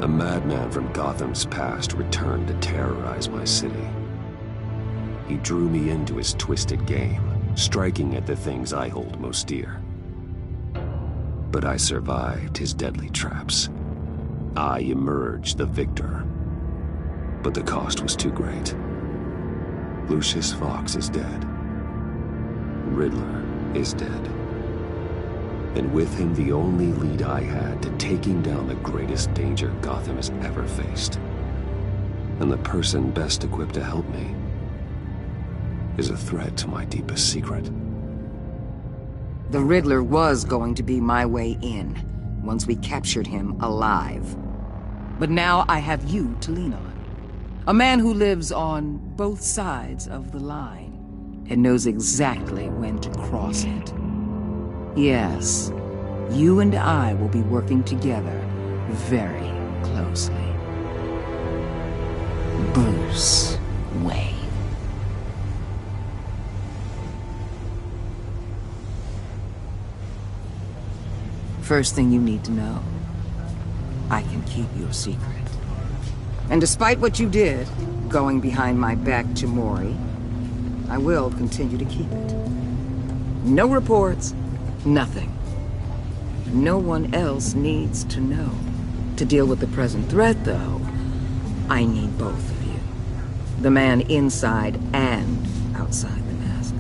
A madman from Gotham's past returned to terrorize my city. He drew me into his twisted game, striking at the things I hold most dear. But I survived his deadly traps. I emerged the victor. But the cost was too great. Lucius Fox is dead. Riddler is dead. And with him, the only lead I had to taking down the greatest danger Gotham has ever faced. And the person best equipped to help me is a threat to my deepest secret. The Riddler was going to be my way in, once we captured him alive. But now I have you to lean on. A man who lives on both sides of the line, and knows exactly when to cross it. Yes, you and I will be working together very closely. Bruce Wayne. First thing you need to know, I can keep your secret. And despite what you did, going behind my back to Mori, I will continue to keep it. No reports, nothing. No one else needs to know. To deal with the present threat, though, I need both of you. The man inside and outside the mask.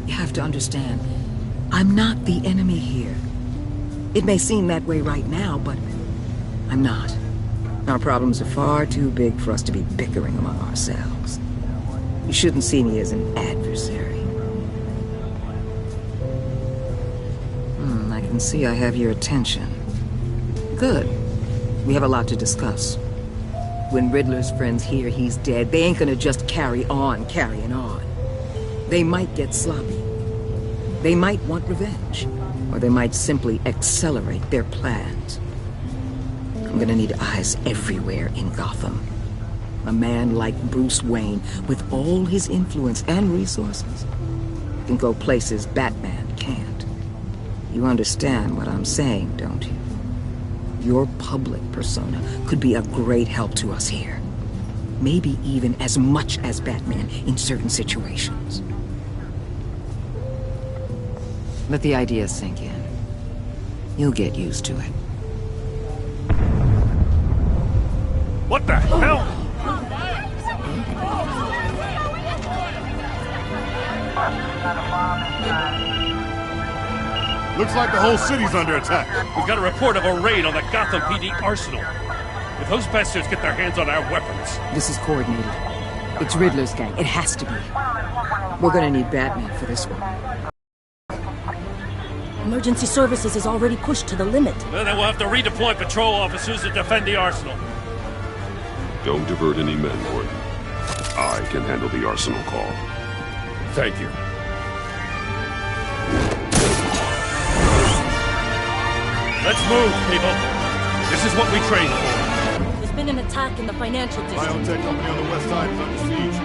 You have to understand, I'm not the enemy here. It may seem that way right now, but I'm not. Our problems are far too big for us to be bickering among ourselves. You shouldn't see me as an adversary. I can see I have your attention. Good. We have a lot to discuss. When Riddler's friends hear he's dead, they ain't gonna just carry on carrying on. They might get sloppy. They might want revenge. Or they might simply accelerate their plans. I'm gonna need eyes everywhere in Gotham. A man like Bruce Wayne, with all his influence and resources, can go places Batman can't. You understand what I'm saying, don't you? Your public persona could be a great help to us here. Maybe even as much as Batman in certain situations. Let the idea sink in. You'll get used to it. What the hell? Looks like the whole city's under attack. We got a report of a raid on the Gotham PD arsenal. If those bastards get their hands on our weapons... This is coordinated. It's Riddler's gang. It has to be. We're gonna need Batman for this one. Emergency services is already pushed to the limit. Well, then we'll have to redeploy patrol officers to defend the arsenal. Don't divert any men, Gordon. I can handle the arsenal call. Thank you. Let's move, people. This is what we trained for. There's been an attack in the financial district. Biotech company on the west side is under siege.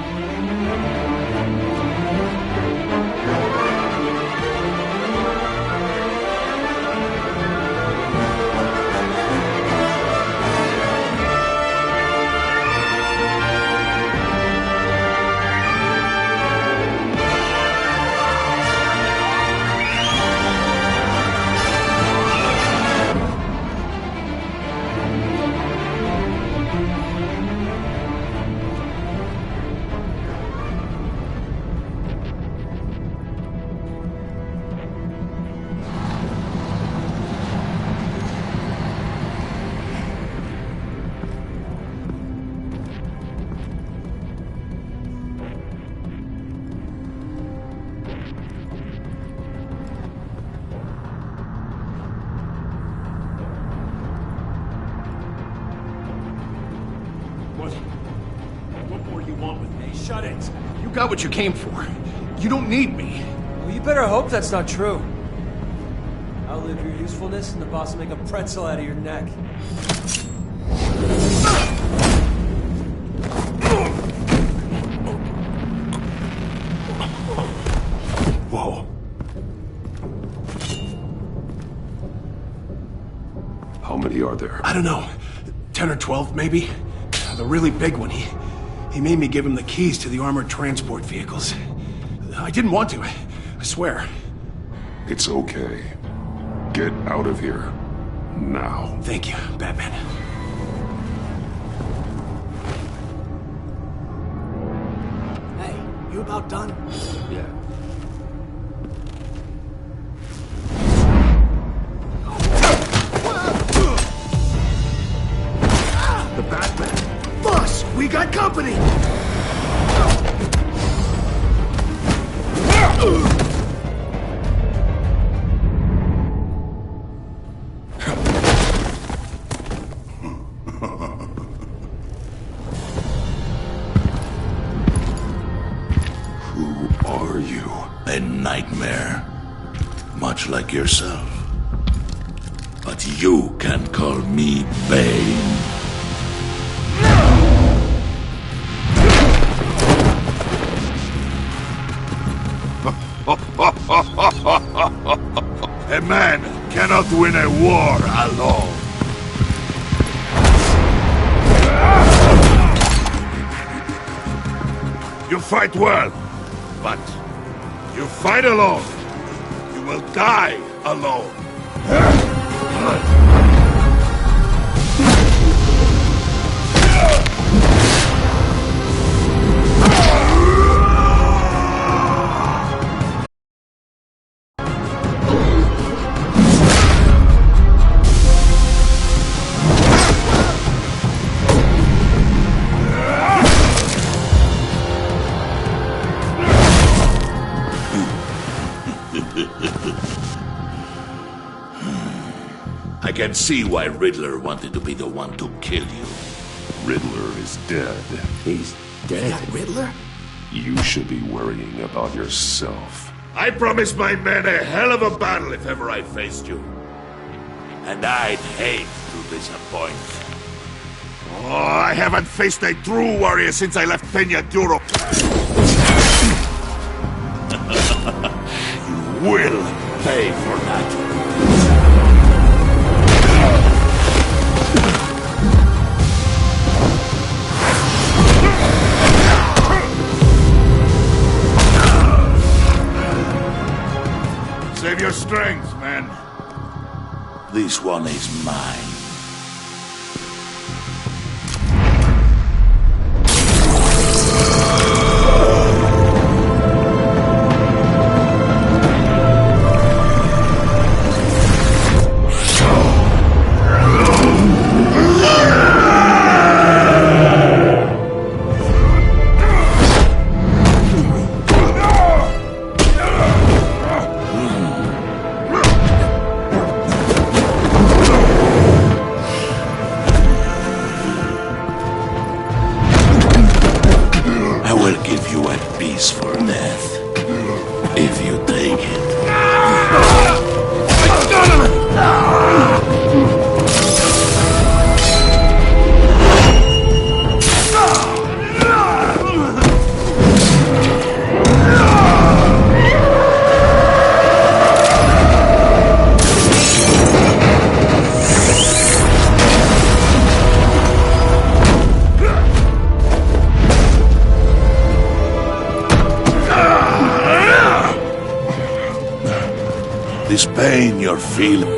What more you want with me? Shut it! You got what you came for. You don't need me. Well, you better hope that's not true. I'll live your usefulness and the boss will make a pretzel out of your neck. Whoa. How many are there? I don't know. 10 or 12, maybe. The really big one. He made me give him the keys to the armored transport vehicles. I didn't want to, I swear. It's okay. Get out of here. Now. Thank you, Batman. Hey, you about done? Yeah. The Batman! Boss, we got company! Who are you? A nightmare. Much like yourself. But you can call me Bane. A man cannot win a war alone. You fight well, but you fight alone. You will die alone. I can see why Riddler wanted to be the one to kill you. Riddler is dead. He's dead. Riddler? You should be worrying about yourself. I promised my men a hell of a battle if ever I faced you. And I'd hate to disappoint. Oh, I haven't faced a true warrior since I left Peña Duro. You will pay for that. Save your strength, man. This one is mine. For death, if you take it. This pain you're feeling.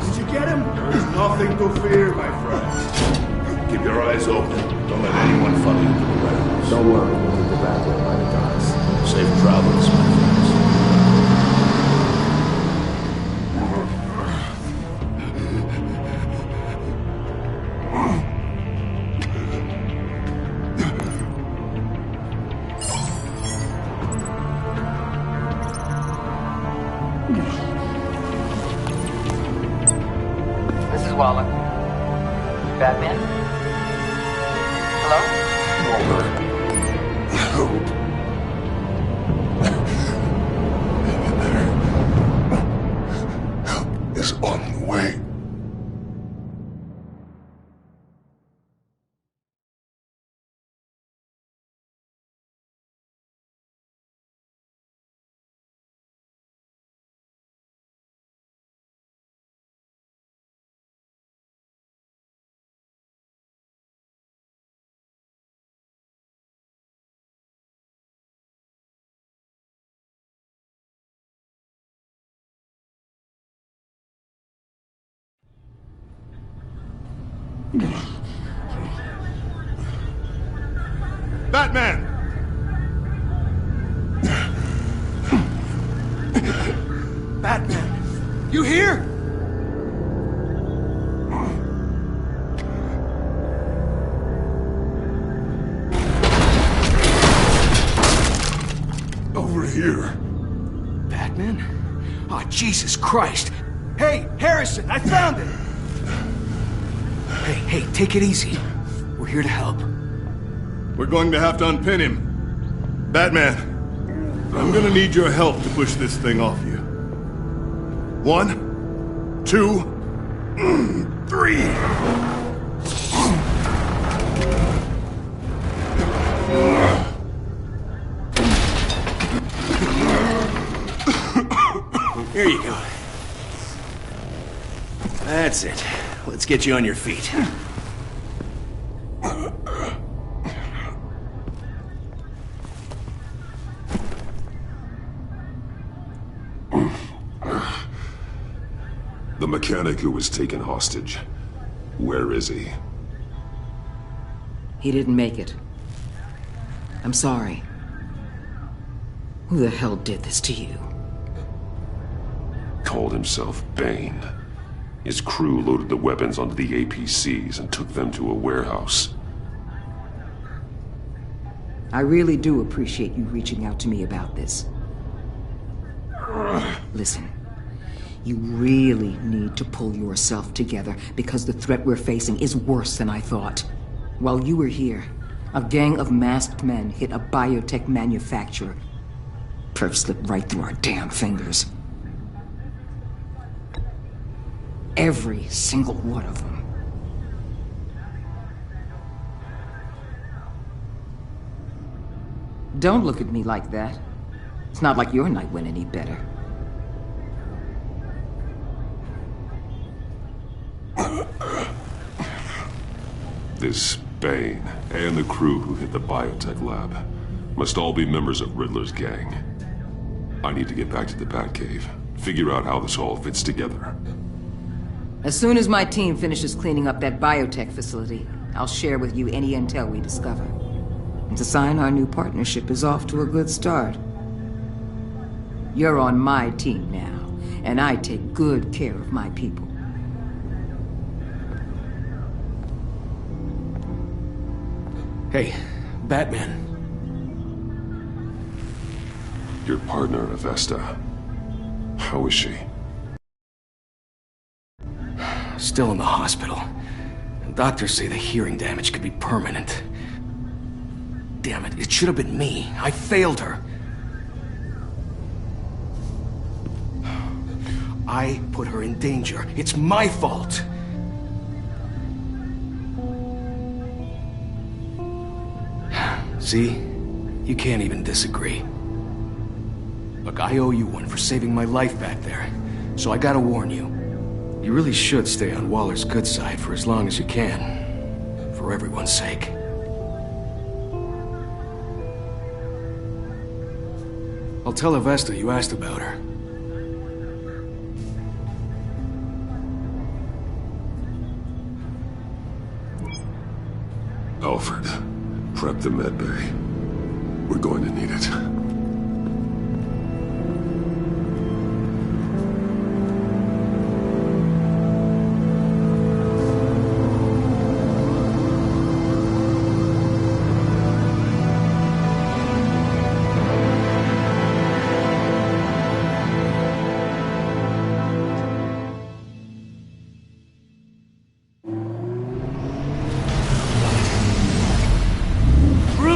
Did you get him? There's nothing to fear, my friend. Keep your eyes open. Don't let anyone follow you to the warehouse. Don't worry, we'll get the Batman by the docks. Safe travels, my friends. Waller. Batman? Hello? Waller. Help. Help is on the way. Batman! Batman! You here? Over here. Batman? Oh, Jesus Christ! Hey, Harrison, I found it! Hey, take it easy. We're here to help. We're going to have to unpin him. Batman, I'm gonna need your help to push this thing off you. 1, 2, 3. Here you go. That's it. Let's get you on your feet. The mechanic who was taken hostage. Where is he? He didn't make it. I'm sorry. Who the hell did this to you? Called himself Bane. His crew loaded the weapons onto the APCs and took them to a warehouse. I really do appreciate you reaching out to me about this. Listen, you really need to pull yourself together because the threat we're facing is worse than I thought. While you were here, a gang of masked men hit a biotech manufacturer. Perf slipped right through our damn fingers. Every single one of them. Don't look at me like that. It's not like your night went any better. This Bane and the crew who hit the biotech lab must all be members of Riddler's gang. I need to get back to the Batcave, figure out how this all fits together. As soon as my team finishes cleaning up that biotech facility, I'll share with you any intel we discover. And to sign our new partnership is off to a good start. You're on my team now, and I take good care of my people. Hey, Batman. Your partner, Avesta. How is she? Still in the hospital. Doctors say the hearing damage could be permanent. Damn it, it should have been me. I failed her. I put her in danger. It's my fault. See? You can't even disagree. Look, I owe you one for saving my life back there. So I gotta warn you. You really should stay on Waller's good side for as long as you can. For everyone's sake. I'll tell Avesta you asked about her. Alfred, prep the med bay. We're going to need it.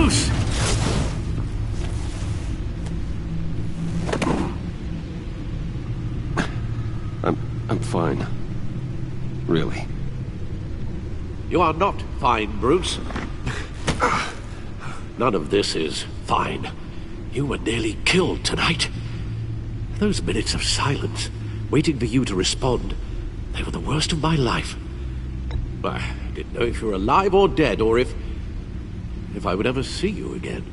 Bruce! I'm fine. Really. You are not fine, Bruce. None of this is fine. You were nearly killed tonight. Those minutes of silence, waiting for you to respond, they were the worst of my life. I didn't know if you were alive or dead, or if I would ever see you again.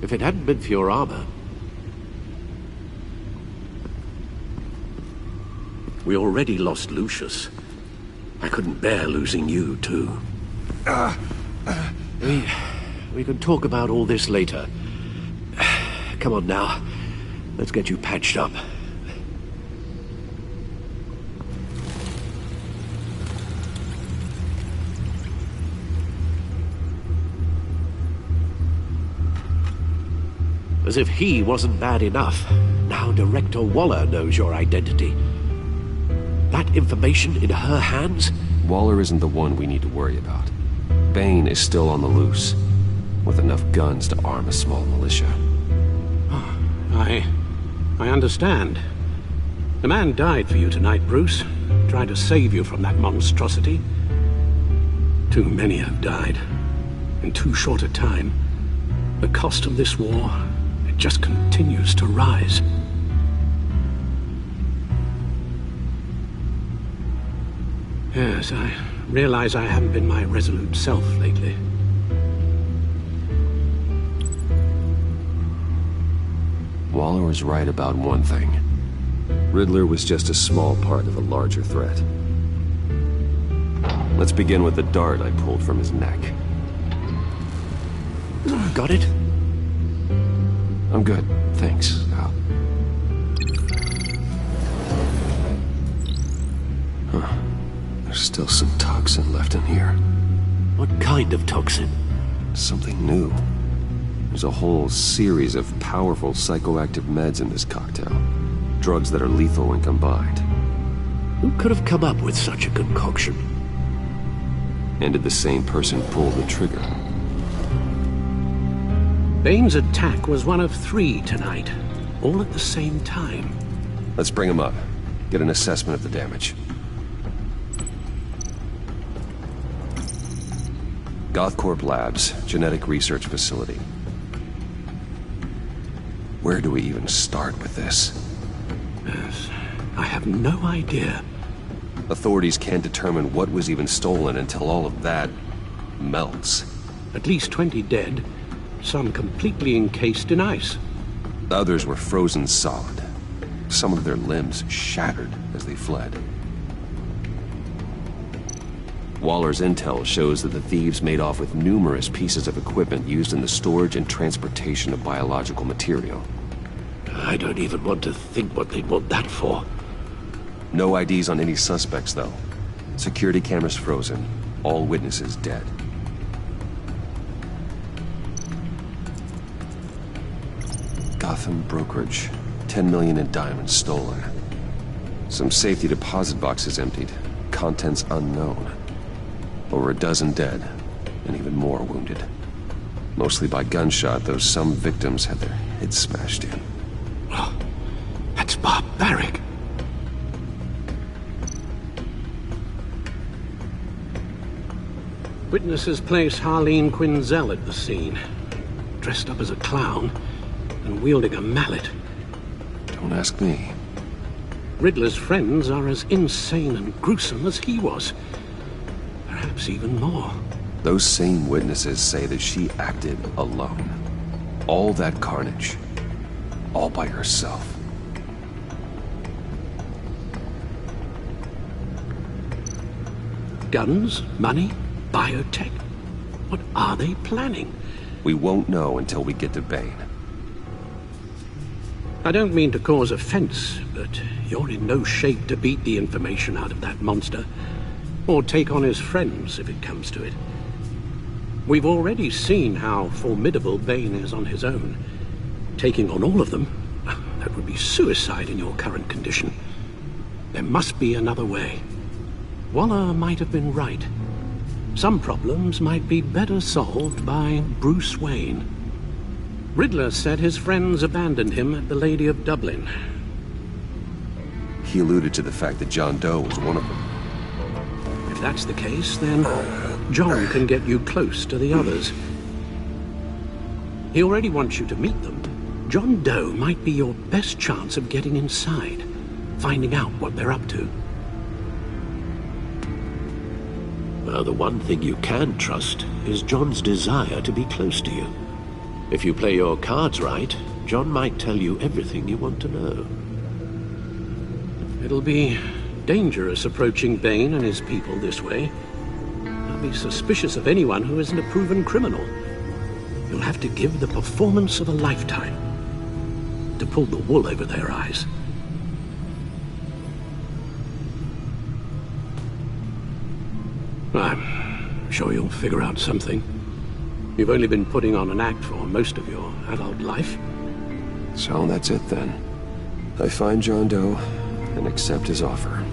If it hadn't been for your armor, we already lost Lucius. I couldn't bear losing you, too. We can talk about all this later. Come on now. Let's get you patched up. As if he wasn't bad enough, now Director Waller knows your identity. That information in her hands? Waller isn't the one we need to worry about. Bane is still on the loose, with enough guns to arm a small militia. I understand. The man died for you tonight, Bruce. Tried to save you from that monstrosity. Too many have died. In too short a time. The cost of this war, it just continues to rise. Yes, I realize I haven't been my resolute self lately. Waller was right about one thing. Riddler was just a small part of a larger threat. Let's begin with the dart I pulled from his neck. Got it? I'm good, thanks, Al. Huh. There's still some toxin left in here. What kind of toxin? Something new. There's a whole series of powerful psychoactive meds in this cocktail. Drugs that are lethal when combined. Who could have come up with such a concoction? And did the same person pull the trigger? Bane's attack was one of 3 tonight, all at the same time. Let's bring him up. Get an assessment of the damage. Gothcorp Labs, genetic research facility. Where do we even start with this? Yes, I have no idea. Authorities can't determine what was even stolen until all of that melts. At least 20 dead, some completely encased in ice. Others were frozen solid. Some of their limbs shattered as they fled. Waller's intel shows that the thieves made off with numerous pieces of equipment used in the storage and transportation of biological material. I don't even want to think what they'd want that for. No IDs on any suspects, though. Security cameras frozen. All witnesses dead. Gotham brokerage. 10 million in diamonds stolen. Some safety deposit boxes emptied. Contents unknown. Over a dozen dead, and even more wounded. Mostly by gunshot, though some victims had their heads smashed in. Oh, that's barbaric. Witnesses place Harleen Quinzel at the scene, dressed up as a clown and wielding a mallet. Don't ask me. Riddler's friends are as insane and gruesome as he was. Perhaps even more. Those same witnesses say that she acted alone. All that carnage. All by herself. Guns, money, biotech. What are they planning? We won't know until we get to Bane. I don't mean to cause offense, but you're in no shape to beat the information out of that monster. Or take on his friends, if it comes to it. We've already seen how formidable Bane is on his own. Taking on all of them, that would be suicide in your current condition. There must be another way. Waller might have been right. some problems might be better solved by Bruce Wayne. Riddler said his friends abandoned him at the Lady of Dublin. He alluded to the fact that John Doe was one of them. If that's the case, then John can get you close to the others. He already wants you to meet them. John Doe might be your best chance of getting inside, finding out what they're up to. Well, the one thing you can trust is John's desire to be close to you. If you play your cards right, John might tell you everything you want to know. It'll be dangerous approaching Bane and his people this way. They'll be suspicious of anyone who isn't a proven criminal. You'll have to give the performance of a lifetime to pull the wool over their eyes. I'm sure you'll figure out something. You've only been putting on an act for most of your adult life. So that's it then. I find John Doe and accept his offer.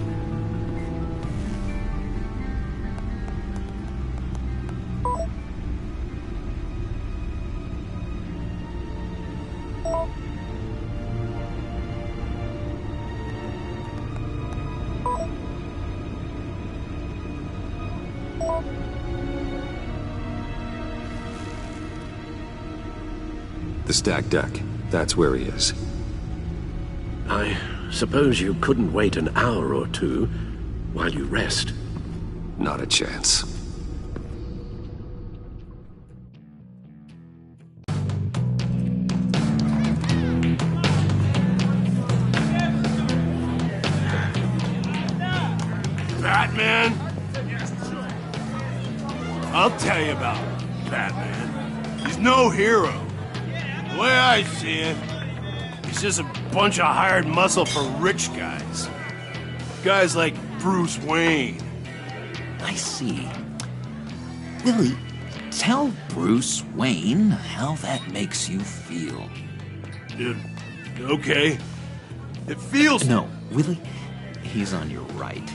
The stacked deck. That's where he is. I suppose you couldn't wait an hour or two while you rest? Not a chance. Batman? I'll tell you about Batman. He's no hero. The way I see it, he's just a bunch of hired muscle for rich guys. Guys like Bruce Wayne. I see. Willie, tell Bruce Wayne how that makes you feel. Okay. It feels... No, Willie, he's on your right.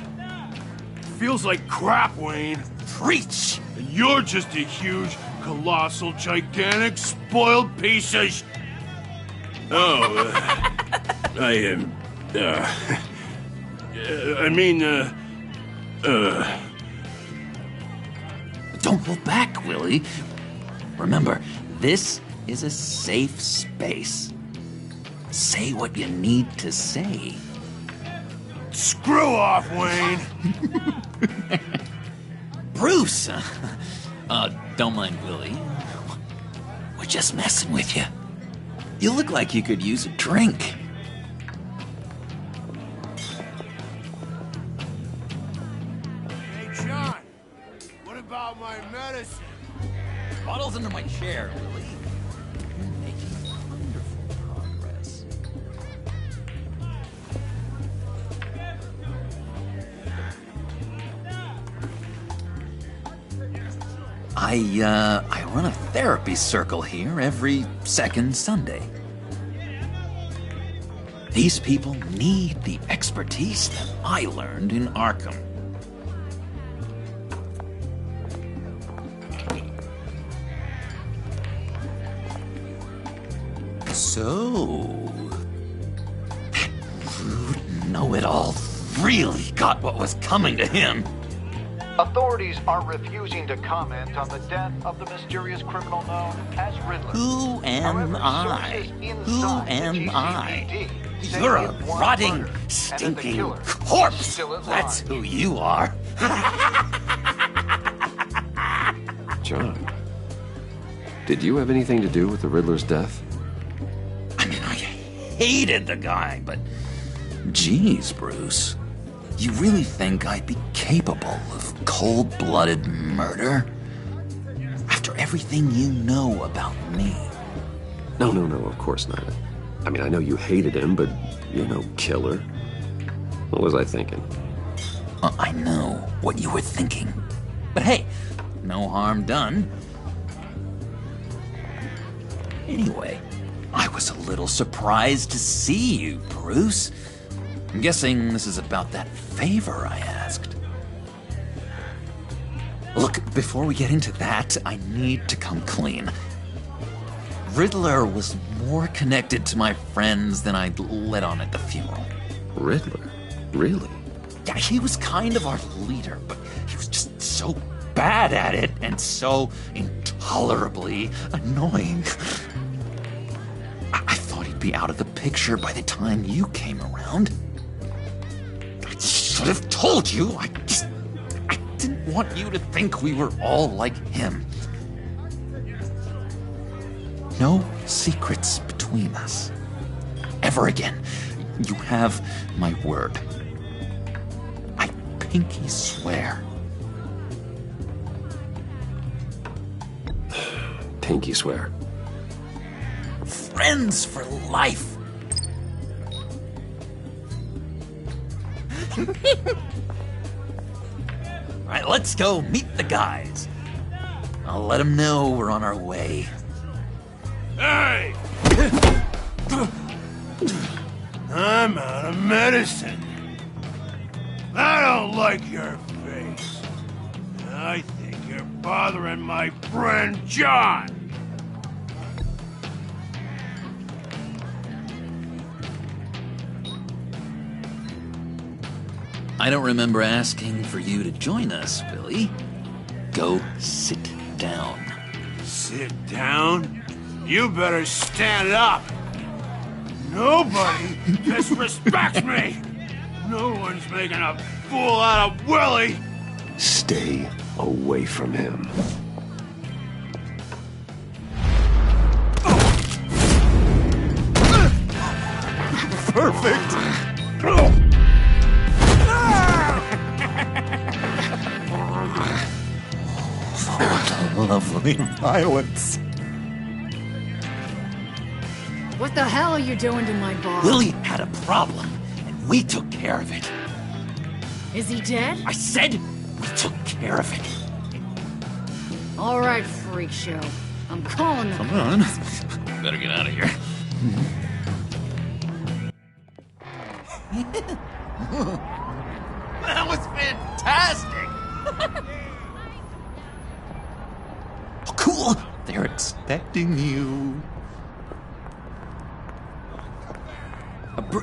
Feels like crap, Wayne. Preach! And you're just a huge, colossal, gigantic, spoiled piece of Don't look back, Willie. Remember, this is a safe space. Say what you need to say. Screw off, Wayne! Bruce! Don't mind Willie. We're just messing with you. You look like you could use a drink. Hey, John! What about my medicine? Bottle's under my chair, Willie. You're making wonderful progress. I run a therapy circle here every second Sunday. These people need the expertise that I learned in Arkham. So, that rude know-it-all really got what was coming to him. Authorities are refusing to comment on the death of the mysterious criminal known as Riddler. Who am I? Who am I? You're a rotting, stinking corpse. That's who you are. John, did you have anything to do with the Riddler's death? I mean, I hated the guy, but geez, Bruce. You really think I'd be capable of cold-blooded murder? After everything you know about me? No, of course not. I mean, I know you hated him, but you're no killer. What was I thinking? I know what you were thinking. But hey, no harm done. Anyway, I was a little surprised to see you, Bruce. I'm guessing this is about that favor I asked. Look, before we get into that, I need to come clean. Riddler was more connected to my friends than I'd let on at the funeral. Riddler? Really? Yeah, he was kind of our leader, but he was just so bad at it and so intolerably annoying. I thought he'd be out of the picture by the time you came around. I should have told you. I didn't want you to think we were all like him. No secrets between us. Ever again. You have my word. I pinky swear. Pinky swear. Friends for life. All right, let's go meet the guys. I'll let them know we're on our way. Hey! I'm out of medicine. I don't like your face. I think you're bothering my friend John. I don't remember asking for you to join us, Billy. Go sit down. Sit down? You better stand up. Nobody disrespects me. No one's making a fool out of Willie. Stay away from him. Perfect. Lovely violence. What the hell are you doing to my bar? Willie had a problem, and we took care of it. Is he dead? I said we took care of it. All right, freak show. I'm calling the Come on. Better get out of here. That was fantastic! Oh, cool! They're expecting you.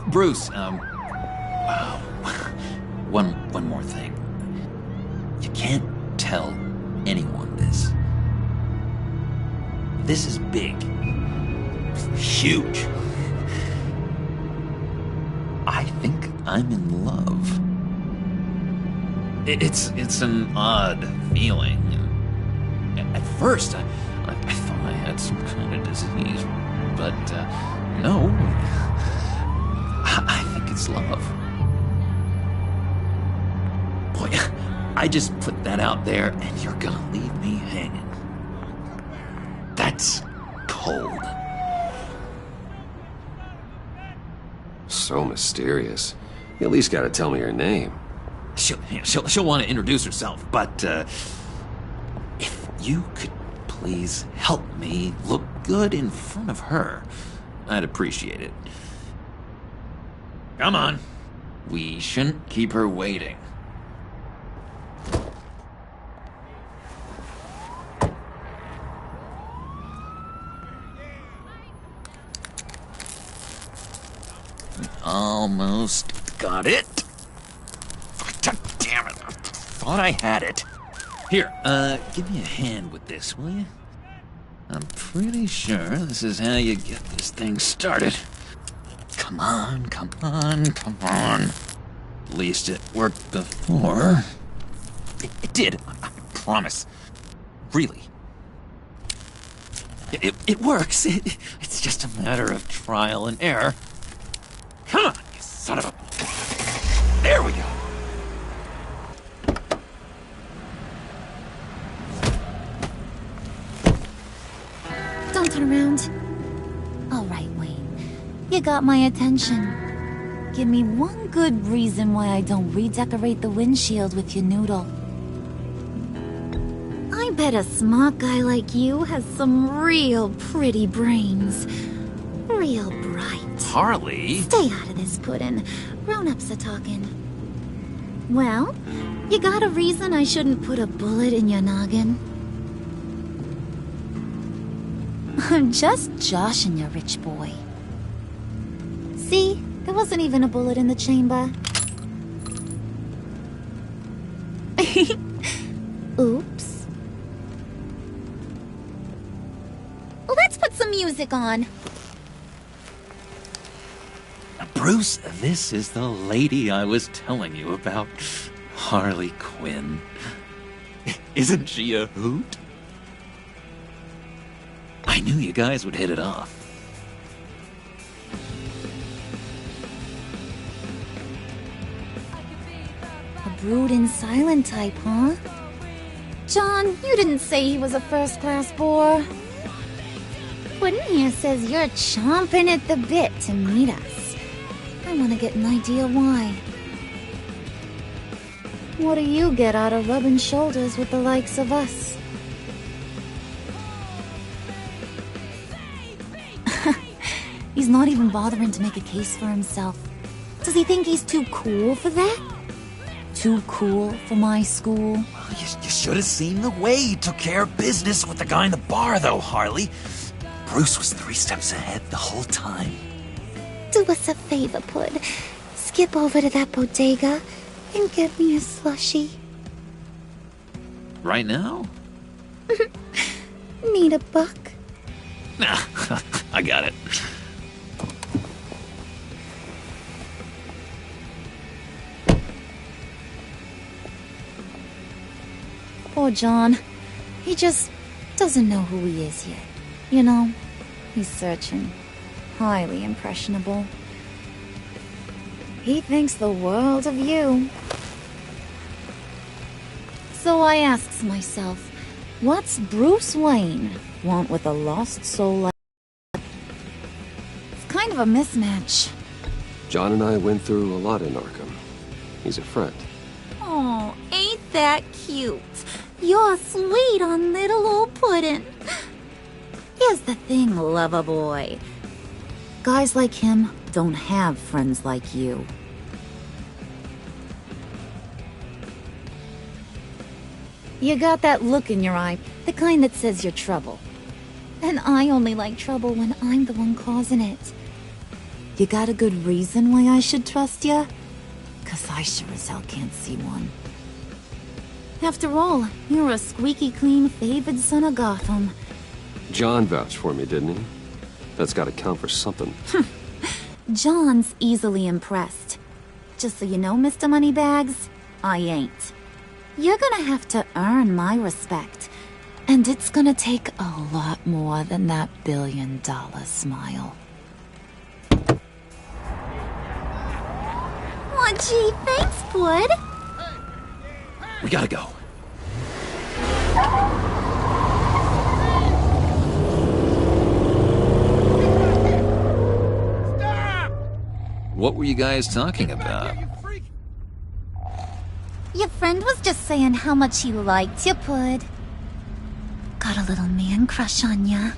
Bruce, one more thing. You can't tell anyone this. This is big. Huge. I think I'm in love. It's an odd feeling. At first, I thought I had some kind of disease, but no. I think it's love. Boy, I just put that out there, and you're gonna leave me hanging. That's cold. So mysterious. You at least gotta tell me her name. She'll want to introduce herself, but if you could please help me look good in front of her, I'd appreciate it. Come on. We shouldn't keep her waiting. Almost got it. God damn it. I thought I had it. Here, give me a hand with this, will you? I'm pretty sure this is how you get this thing started. Come on, come on, come on. At least it worked before. It did, I promise. Really. It works. It's just a matter of trial and error. Come on, you son of a... There we go. Don't turn around. All right, Wayne. You got my attention. Give me one good reason why I don't redecorate the windshield with your noodle. I bet a smart guy like you has some real pretty brains. Real bright. Harley? Stay out of this, Puddin'. Grown-ups are talking. Well, You got a reason I shouldn't put a bullet in your noggin? I'm just joshing you, rich boy. See? There wasn't even a bullet in the chamber. Oops. Let's put some music on. Bruce, this is the lady I was telling you about. Harley Quinn. Isn't she a hoot? I knew you guys would hit it off. A brooding silent type, huh? John, you didn't say he was a first-class bore. Puddin' here says you're chomping at the bit to meet us. I want to get an idea why. What do you get out of rubbing shoulders with the likes of us? He's not even bothering to make a case for himself. Does he think he's too cool for that? Too cool for my school? You should have seen the way he took care of business with the guy in the bar, though, Harley. Bruce was 3 steps ahead the whole time. Do us a favor, Pud. Skip over to that bodega and get me a slushie. Right now? Need a buck? Nah, I got it. Poor John. He just doesn't know who he is yet. You know, he's searching. Highly impressionable. He thinks the world of you. So I asks myself, what's Bruce Wayne want with a lost soul like that? It's kind of a mismatch. John and I went through a lot in Arkham. He's a friend. Oh, ain't that cute? You're sweet on little old Puddin'. Here's the thing, lover boy. Guys like him don't have friends like you. You got that look in your eye, the kind that says you're trouble. And I only like trouble when I'm the one causing it. You got a good reason why I should trust you? 'Cause I sure as hell can't see one. After all, you're a squeaky clean favored son of Gotham. John vouched for me, didn't he? That's gotta count for something. John's easily impressed. Just so you know, Mr. Moneybags, I ain't. You're gonna have to earn my respect. And it's gonna take a lot more than that $1 billion smile. Aw, gee, thanks, Bud. We gotta go. What were you guys talking about? Your friend was just saying how much he liked you, Pud. Got a little man crush on ya.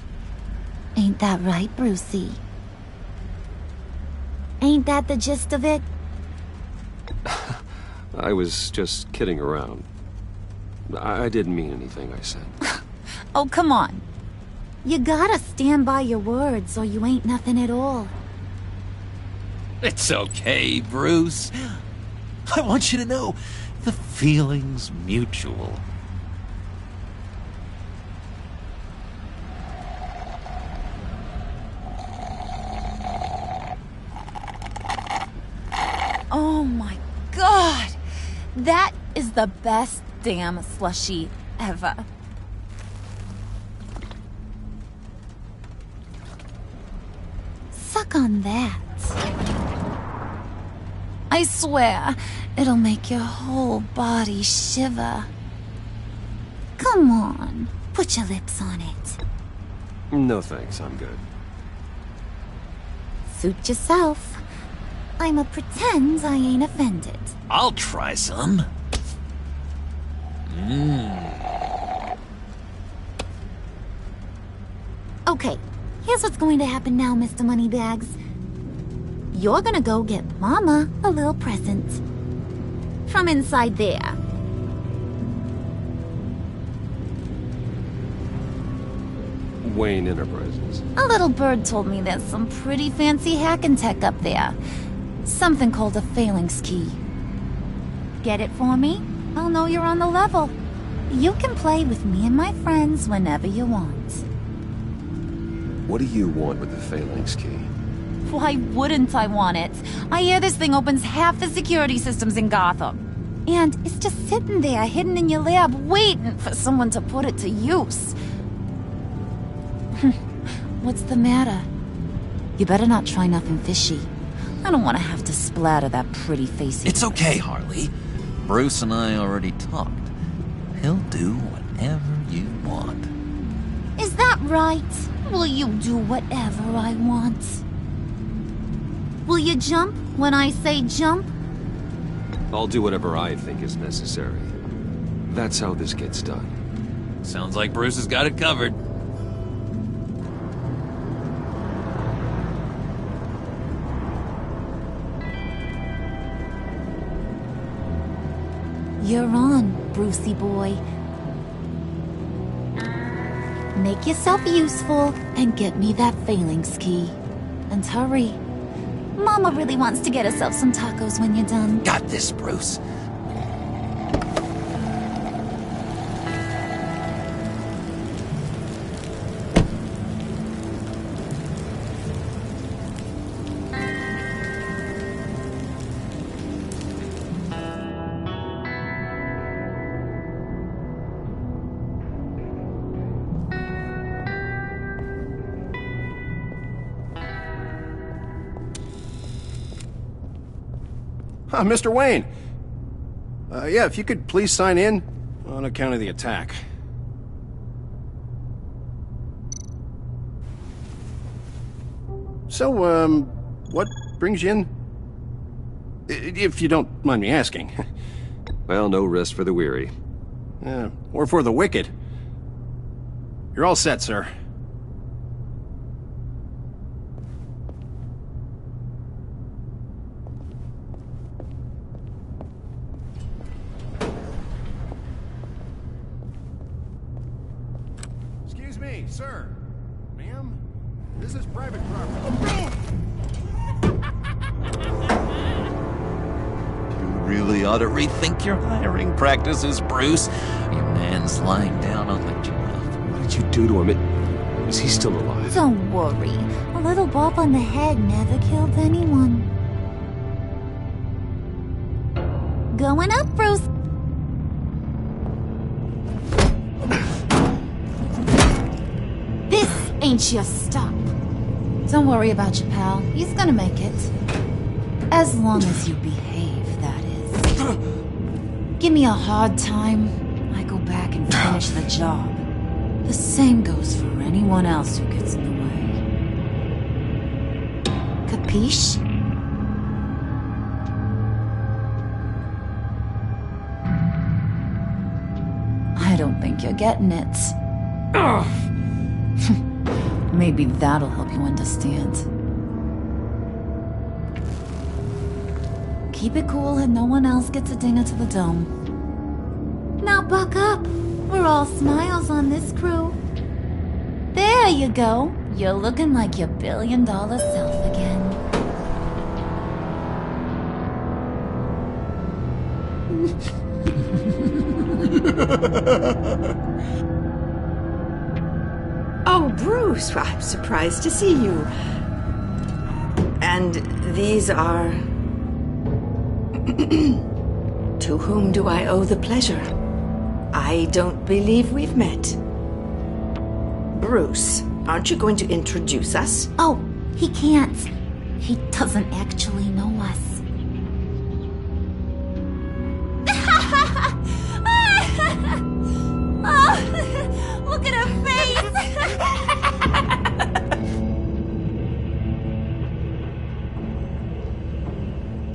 Ain't that right, Brucey? Ain't that the gist of it? I was just kidding around. I didn't mean anything I said. Oh, come on. You gotta stand by your words or you ain't nothing at all. It's okay, Bruce. I want you to know the feeling's mutual. Oh my god! That is the best damn slushie ever. Suck on that. I swear, it'll make your whole body shiver. Come on, put your lips on it. No thanks, I'm good. Suit yourself. I'ma pretend I ain't offended. I'll try some. Okay, here's what's going to happen now, Mr. Moneybags. You're gonna go get Mama a little present. From inside there. Wayne Enterprises. A little bird told me there's some pretty fancy hacking tech up there. Something called a phalanx key. Get it for me? I'll know you're on the level. You can play with me and my friends whenever you want. What do you want with the phalanx key? Why wouldn't I want it? I hear this thing opens half the security systems in Gotham. And it's just sitting there, hidden in your lab, waiting for someone to put it to use. What's the matter? You better not try nothing fishy. I don't want to have to splatter that pretty face. It's okay, Harley. Bruce and I already talked. He'll do whatever you want. Is that right? Will you do whatever I want? Will you jump when I say jump? I'll do whatever I think is necessary. That's how this gets done. Sounds like Bruce has got it covered. You're on, Brucey boy. Make yourself useful and get me that phalanx key. And hurry. Mama really wants to get herself some tacos when you're done. Got this, Bruce. Mr. Wayne. Yeah, if you could please sign in on account of the attack. So, what brings you in? If you don't mind me asking. Well, no rest for the weary. Or for the wicked. You're all set, sir. Excuse me, sir. Ma'am, this is private property. Really ought to rethink your hiring practices, Bruce. Your man's lying down on the job. What did you do to him? Is he still alive? Don't worry. A little bump on the head never killed anyone. Going up, Bruce. This ain't your stop. Don't worry about your pal. He's gonna make it. As long as you behave, that is. Give me a hard time, I go back and finish the job. The same goes for anyone else who gets in the way. Capiche? I don't think you're getting it. Maybe that'll help you understand. Keep it cool and no one else gets a dinger to the dome. Now buck up. We're all smiles on this crew. There you go. You're looking like your billion-dollar self again. Oh, Bruce, I'm surprised to see you. And these are... To whom do I owe the pleasure? I don't believe we've met. Bruce, aren't you going to introduce us? Oh, he can't. He doesn't actually know us. Oh, look at her face!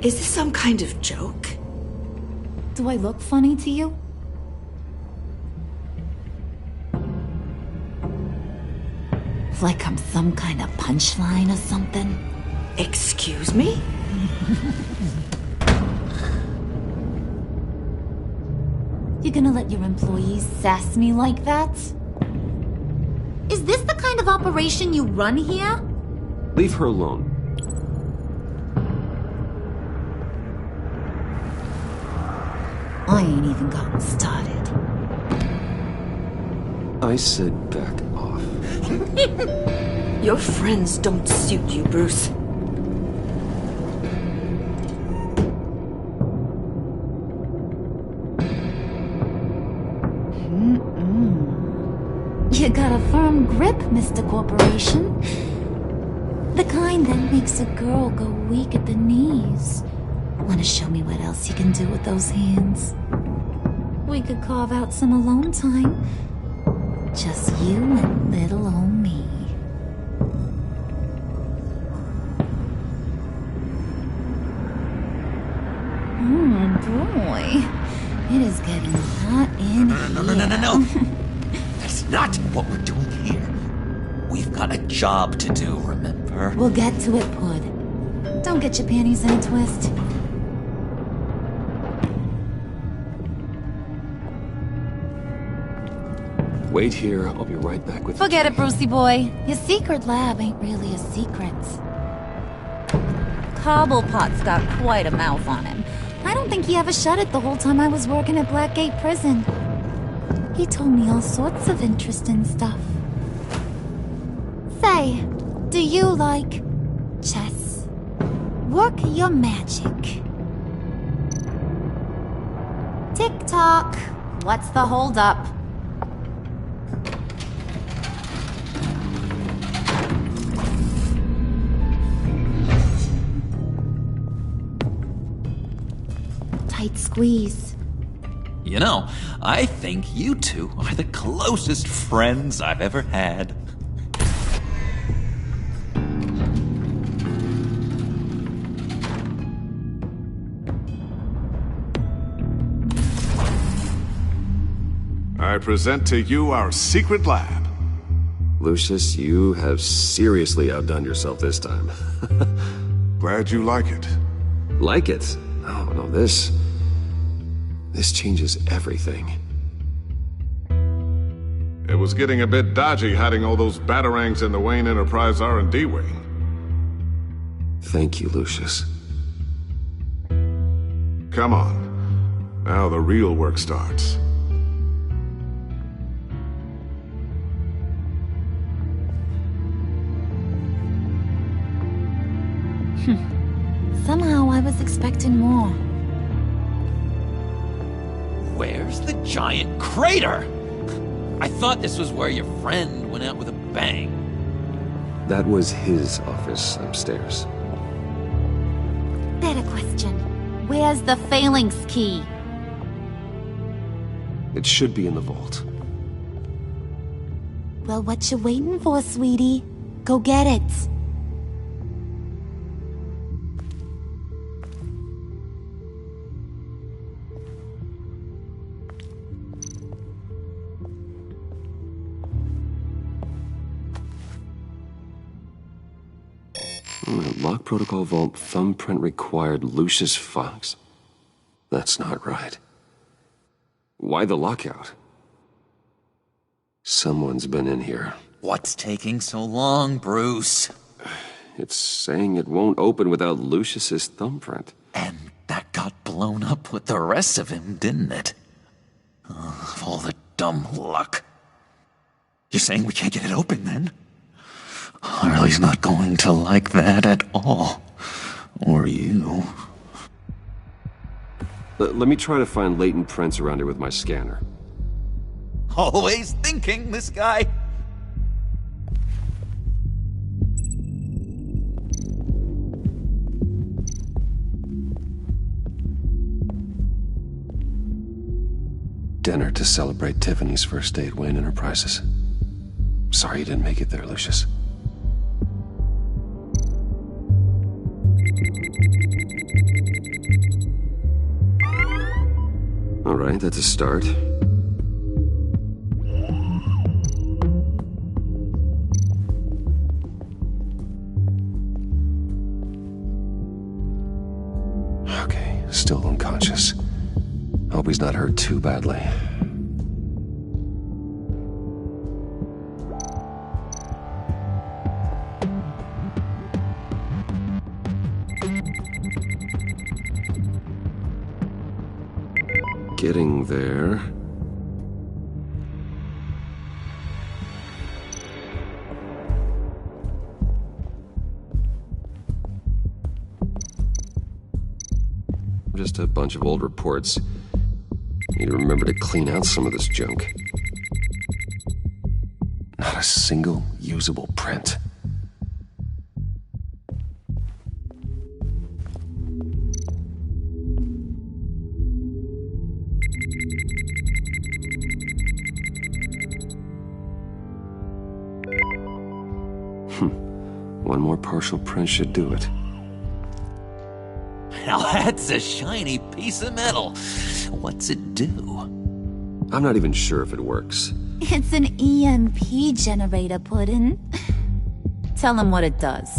Is this some kind of joke? Do I look funny to you? Like I'm some kind of punchline or something? Excuse me? You gonna let your employees sass me like that? Is this the kind of operation you run here? Leave her alone. I ain't even gotten started. I said back off. Your friends don't suit you, Bruce. You got a firm grip, Mr. Corporation. The kind that makes a girl go weak at the knees. Wanna show me what else you can do with those hands? We could carve out some alone time. Just you and little old me. Boy. It is getting hot in here. No. That's not what we're doing here. We've got a job to do, remember? We'll get to it, Pud. Don't get your panties in a twist. Wait here, I'll be right back with you. Forget it, Brucey boy. Your secret lab ain't really a secret. Cobblepot's got quite a mouth on him. I don't think he ever shut it the whole time I was working at Blackgate Prison. He told me all sorts of interesting stuff. Say, do you like chess? Work your magic. Tick-tock. What's the holdup? Tight squeeze. You know, I think you two are the closest friends I've ever had. I present to you our secret lab. Lucius, you have seriously outdone yourself this time. Glad you like it. Like it? No, this changes everything. It was getting a bit dodgy hiding all those batarangs in the Wayne Enterprise R&D wing. Thank you, Lucius. Come on. Now the real work starts. Somehow I was expecting more. Where's the giant crater? I thought this was where your friend went out with a bang. That was his office upstairs. Better question. Where's the phalanx key? It should be in the vault. Well, what you waiting for, sweetie? Go get it. Lock protocol vault thumbprint required Lucius Fox? That's not right. Why the lockout? Someone's been in here. What's taking so long, Bruce? It's saying it won't open without Lucius's thumbprint. And that got blown up with the rest of him, didn't it? All the dumb luck. You're saying we can't get it open, then? Harley's not going to like that at all. Or you. Let me try to find latent prints around here with my scanner. Always thinking, this guy. Dinner to celebrate Tiffany's first day at Wayne Enterprises. Sorry you didn't make it there, Lucius. All right, that's a start. Okay, still unconscious. Hope he's not hurt too badly. Getting there. Just a bunch of old reports. Need to remember to clean out some of this junk. Not a single usable print. One more partial print should do it. Now that's a shiny piece of metal. What's it do? I'm not even sure if it works. It's an EMP generator, Puddin'. Tell him what it does.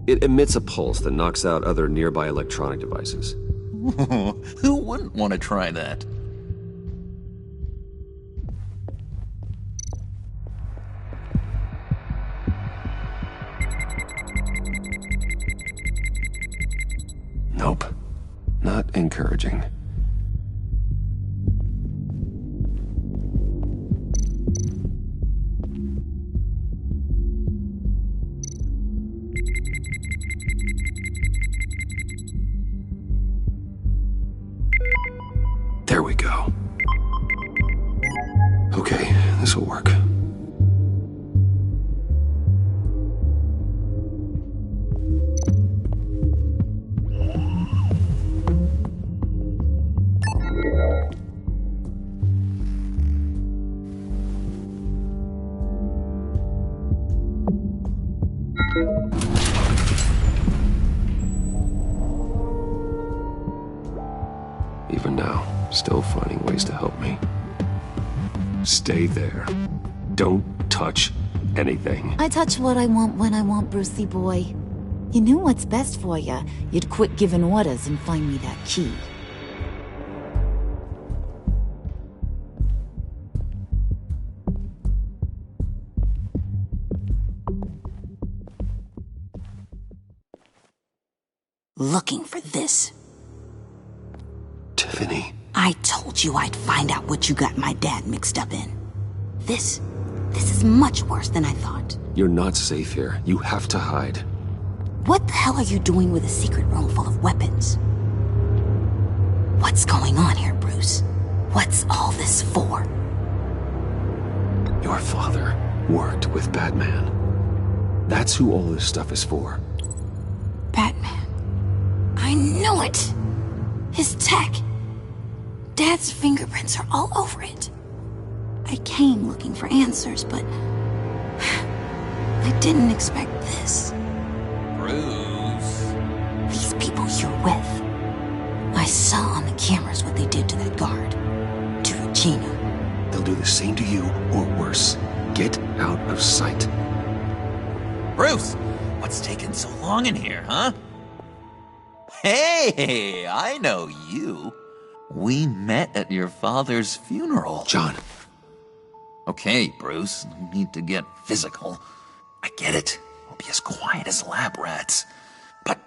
It emits a pulse that knocks out other nearby electronic devices. Who wouldn't want to try that? Nope. Not encouraging. There we go. Okay, this'll work. Even now, still finding ways to help me. Stay there. Don't touch anything. I touch what I want when I want, Brucey boy. You knew what's best for you. You'd quit giving orders and find me that key. Looking for this. Tiffany. I told you I'd find out what you got my dad mixed up in. This is much worse than I thought. You're not safe here. You have to hide. What the hell are you doing with a secret room full of weapons? What's going on here, Bruce? What's all this for? Your father worked with Batman. That's who all this stuff is for. Batman. I knew it! His tech. Dad's fingerprints are all over it. I came looking for answers, but I didn't expect this. Bruce. These people you're with. I saw on the cameras what they did to that guard. To Regina. They'll do the same to you, or worse. Get out of sight. Bruce, what's taking so long in here, huh? Hey, I know you. We met at your father's funeral. John. Okay, Bruce, no need to get physical. I get it. We'll be as quiet as lab rats. But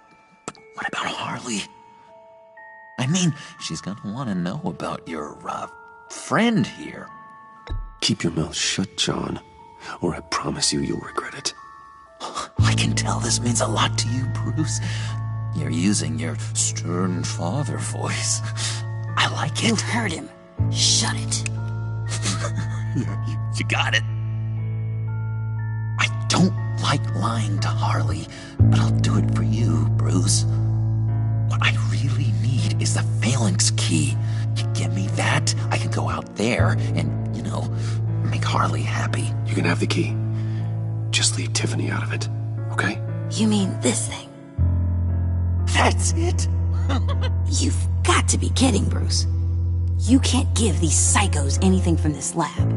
what about Harley? I mean, she's gonna want to know about your, friend here. Keep your mouth shut, John, or I promise you'll regret it. I can tell this means a lot to you, Bruce. You're using your stern father voice. I like it. You heard him. Shut it. You got it. I don't like lying to Harley, but I'll do it for you, Bruce. What I really need is the phalanx key. You give me that, I can go out there and, make Harley happy. You can have the key. Just leave Tiffany out of it, okay? You mean this thing? That's it? You've got to be kidding, Bruce. You can't give these psychos anything from this lab.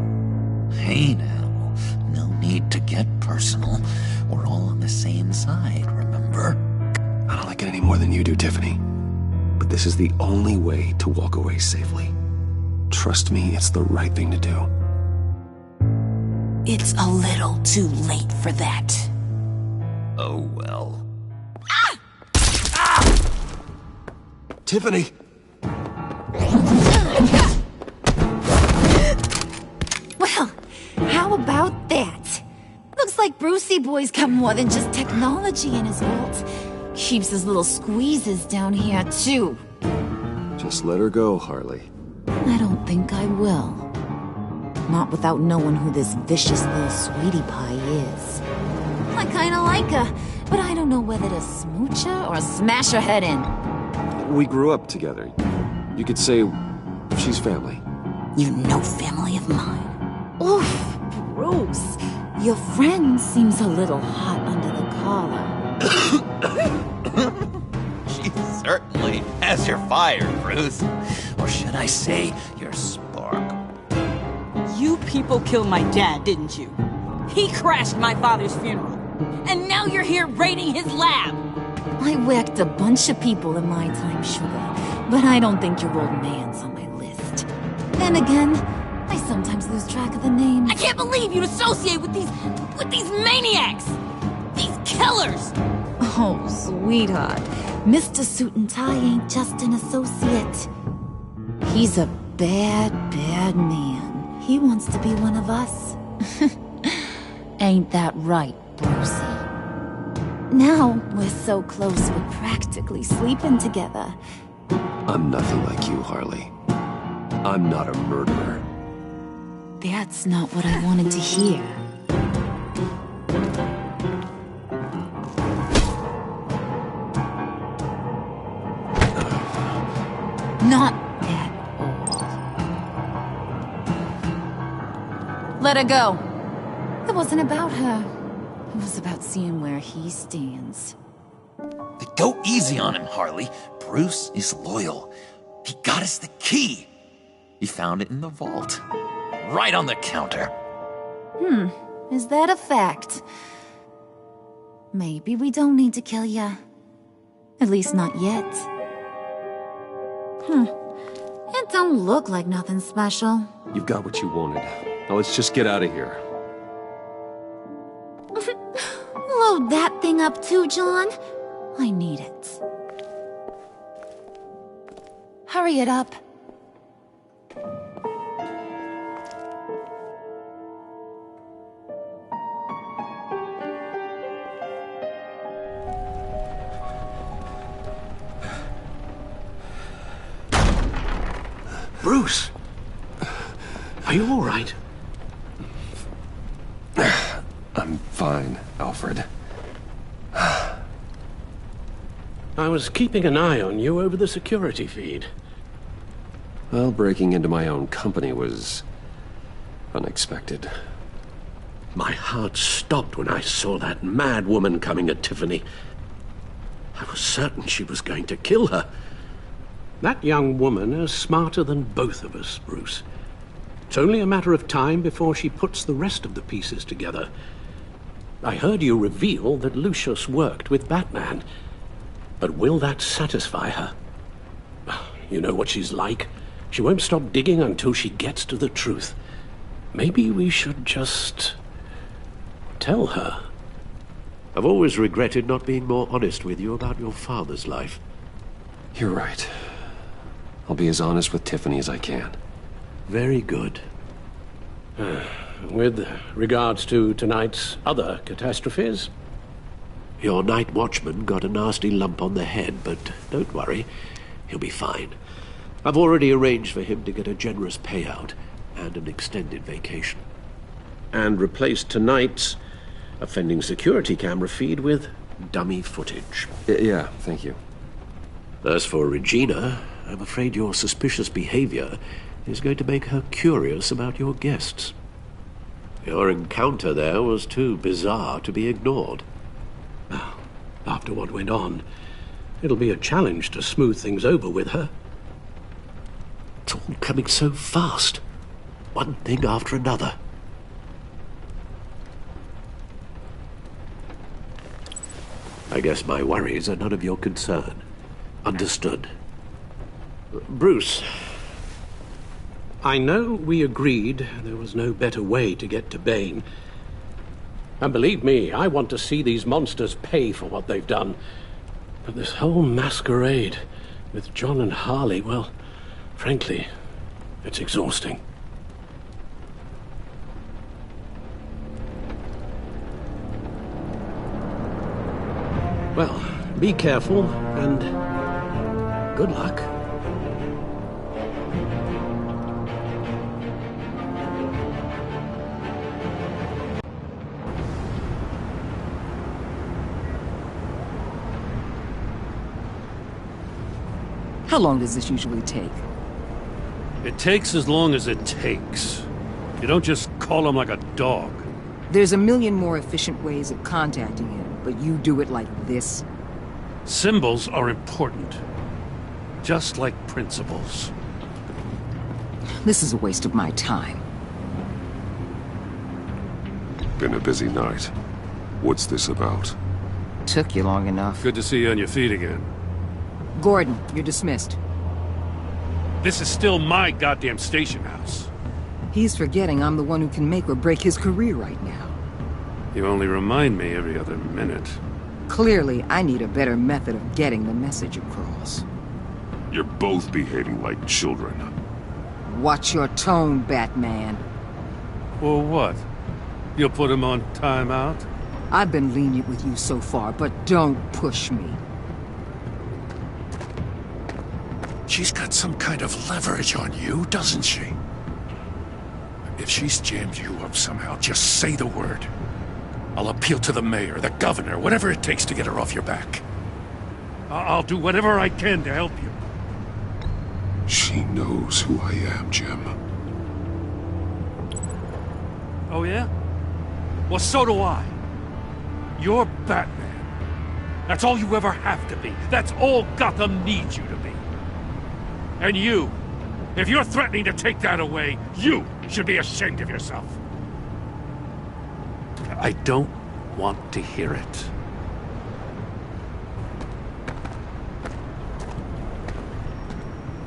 Hey now, no need to get personal. We're all on the same side, remember? I don't like it any more than you do, Tiffany. But this is the only way to walk away safely. Trust me, it's the right thing to do. It's a little too late for that. Oh well. Tiffany! How about that? Looks like Brucey Boy's got more than just technology in his vault. Keeps his little squeezes down here, too. Just let her go, Harley. I don't think I will. Not without knowing who this vicious little sweetie pie is. I kinda like her, but I don't know whether to smooch her or smash her head in. We grew up together. You could say she's family. You're no family of mine. Oof, Bruce. Your friend seems a little hot under the collar. She certainly has your fire, Bruce. Or should I say, your spark. You people killed my dad, didn't you? He crashed my father's funeral. And now you're here raiding his lab. I whacked a bunch of people in my time, sugar. But I don't think your old man's on my list. Then again, I sometimes lose track of the names. I can't believe you'd associate with these maniacs! These killers! Oh, sweetheart. Mr. Suit and Tie ain't just an associate. He's a bad, bad man. He wants to be one of us. Ain't that right, Brucey? Now we're so close we're practically sleeping together. I'm nothing like you, Harley. I'm not a murderer. That's not what I wanted to hear. Not at all. Let her go. It wasn't about her. It was about seeing where he stands. Go easy on him, Harley. Bruce is loyal. He got us the key. He found it in the vault. Right on the counter. Is that a fact? Maybe we don't need to kill ya. At least not yet. It don't look like nothing special. You've got what you wanted. Now let's just get out of here. Load that thing up too, John. I need it. Hurry it up. Bruce! Are you all right? I'm fine, Alfred. I was keeping an eye on you over the security feed. Well, breaking into my own company was unexpected. My heart stopped when I saw that mad woman coming at Tiffany. I was certain she was going to kill her. That young woman is smarter than both of us, Bruce. It's only a matter of time before she puts the rest of the pieces together. I heard you reveal that Lucius worked with Batman. But will that satisfy her? You know what she's like. She won't stop digging until she gets to the truth. Maybe we should just tell her. I've always regretted not being more honest with you about your father's life. You're right. I'll be as honest with Tiffany as I can. Very good. With regards to tonight's other catastrophes? Your night watchman got a nasty lump on the head, but don't worry. He'll be fine. I've already arranged for him to get a generous payout and an extended vacation. And replaced tonight's offending security camera feed with dummy footage. Yeah, thank you. As for Regina, I'm afraid your suspicious behavior is going to make her curious about your guests. Your encounter there was too bizarre to be ignored. After what went on, it'll be a challenge to smooth things over with her. It's all coming so fast. One thing after another. I guess my worries are none of your concern. Understood. Bruce, I know we agreed there was no better way to get to Bane. And believe me, I want to see these monsters pay for what they've done. But this whole masquerade with John and Harley, well, frankly, it's exhausting. Well, be careful, and good luck. How long does this usually take? It takes as long as it takes. You don't just call him like a dog. There's a million more efficient ways of contacting him, but you do it like this? Symbols are important. Just like principles. This is a waste of my time. Been a busy night. What's this about? Took you long enough. Good to see you on your feet again. Gordon, you're dismissed. This is still my goddamn station house. He's forgetting I'm the one who can make or break his career right now. You only remind me every other minute. Clearly, I need a better method of getting the message across. You're both behaving like children. Watch your tone, Batman. Or what? You'll put him on timeout? I've been lenient with you so far, but don't push me. She's got some kind of leverage on you, doesn't she? If she's jammed you up somehow, just say the word. I'll appeal to the mayor, the governor, whatever it takes to get her off your back. I'll do whatever I can to help you. She knows who I am, Jim. Oh yeah? Well, so do I. You're Batman. That's all you ever have to be. That's all Gotham needs you to be. And you, if you're threatening to take that away, you should be ashamed of yourself. I don't want to hear it.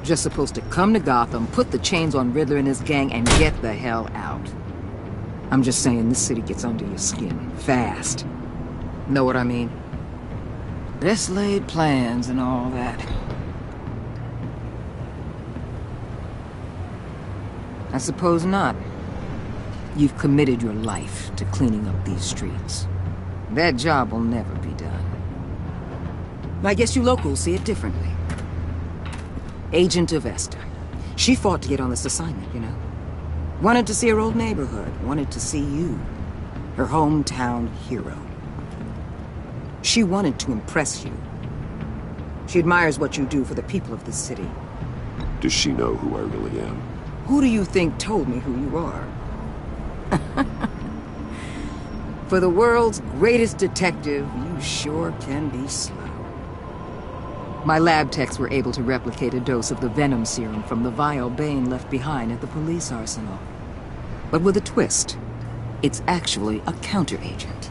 Just supposed to come to Gotham, put the chains on Riddler and his gang, and get the hell out. I'm just saying, this city gets under your skin, fast. Know what I mean? Best laid plans and all that. I suppose not. You've committed your life to cleaning up these streets. That job will never be done. I guess you locals see it differently. Agent of Esther. She fought to get on this assignment, you know. Wanted to see her old neighborhood. Wanted to see you. Her hometown hero. She wanted to impress you. She admires what you do for the people of this city. Does she know who I really am? Who do you think told me who you are? For the world's greatest detective, you sure can be slow. My lab techs were able to replicate a dose of the venom serum from the vial Bane left behind at the police arsenal. But with a twist. It's actually a counteragent.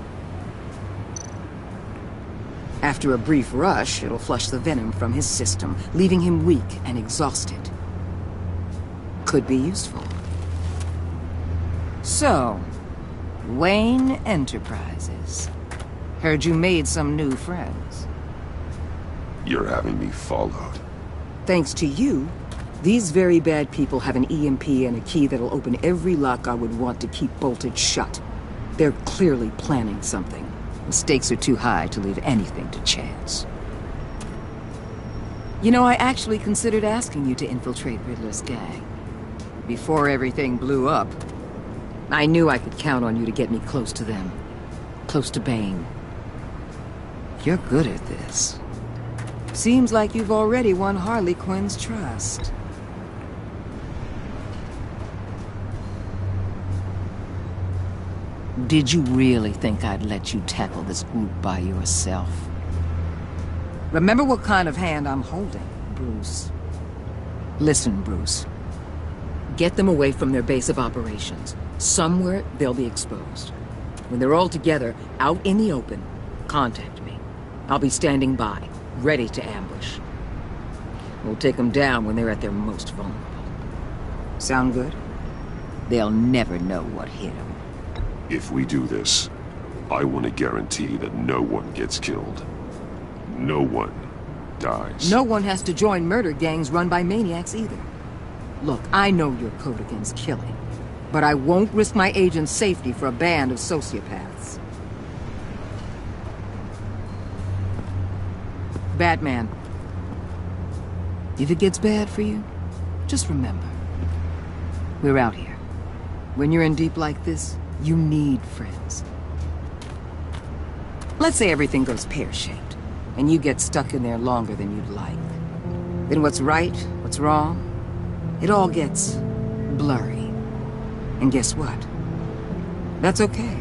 After a brief rush, it'll flush the venom from his system, leaving him weak and exhausted. Could be useful. So, Wayne Enterprises. Heard you made some new friends. You're having me followed. Thanks to you, these very bad people have an EMP and a key that'll open every lock I would want to keep bolted shut. They're clearly planning something. The stakes are too high to leave anything to chance. You know, I actually considered asking you to infiltrate Riddler's gang. Before everything blew up, I knew I could count on you to get me close to them. Close to Bane. You're good at this. Seems like you've already won Harley Quinn's trust. Did you really think I'd let you tackle this group by yourself? Remember what kind of hand I'm holding, Bruce. Listen, Bruce. Get them away from their base of operations. Somewhere they'll be exposed. When they're all together, out in the open, contact me. I'll be standing by, ready to ambush. We'll take them down when they're at their most vulnerable. Sound good? They'll never know what hit them. If we do this, I want to guarantee that no one gets killed. No one dies. No one has to join murder gangs run by maniacs either. Look, I know your code against killing, but I won't risk my agent's safety for a band of sociopaths. Batman. If it gets bad for you, just remember, we're out here. When you're in deep like this, you need friends. Let's say everything goes pear-shaped, and you get stuck in there longer than you'd like. Then what's right, what's wrong, it all gets blurry. And guess what? That's okay.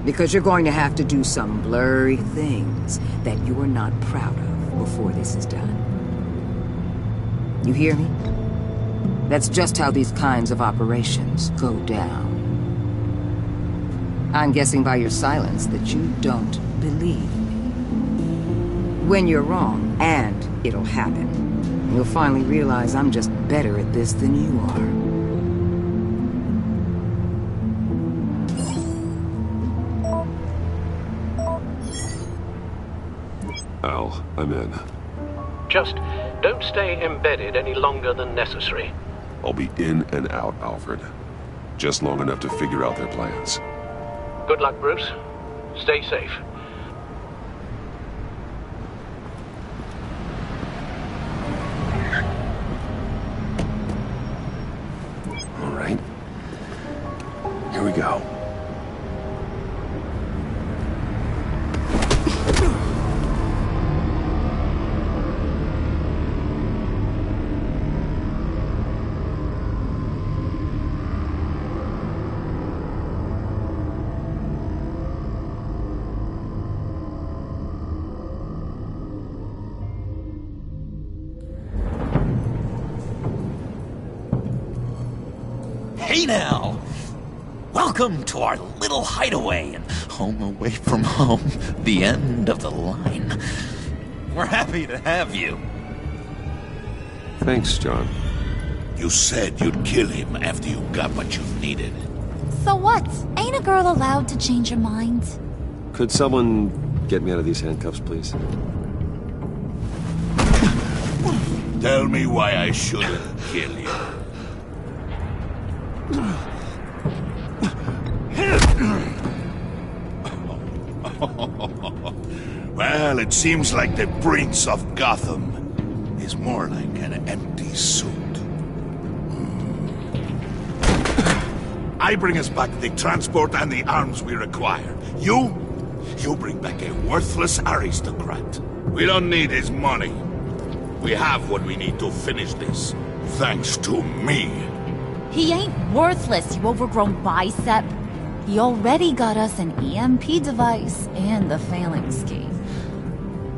Because you're going to have to do some blurry things that you're not proud of before this is done. You hear me? That's just how these kinds of operations go down. I'm guessing by your silence that you don't believe me. When you're wrong, and it'll happen, you'll finally realize I'm just better at this than you are. Al, I'm in. Just don't stay embedded any longer than necessary. I'll be in and out, Alfred. Just long enough to figure out their plans. Good luck, Bruce. Stay safe. All right. Here we go. Hey now! Welcome to our little hideaway and home away from home, the end of the line. We're happy to have you. Thanks, John. You said you'd kill him after you got what you needed. So what? Ain't a girl allowed to change her mind? Could someone get me out of these handcuffs, please? Tell me why I shouldn't kill you. Well, it seems like the Prince of Gotham is more like an empty suit. I bring us back the transport and the arms we require. You bring back a worthless aristocrat. We don't need his money. We have what we need to finish this, thanks to me. He ain't worthless, you overgrown bicep. He already got us an EMP device and the phalanx key.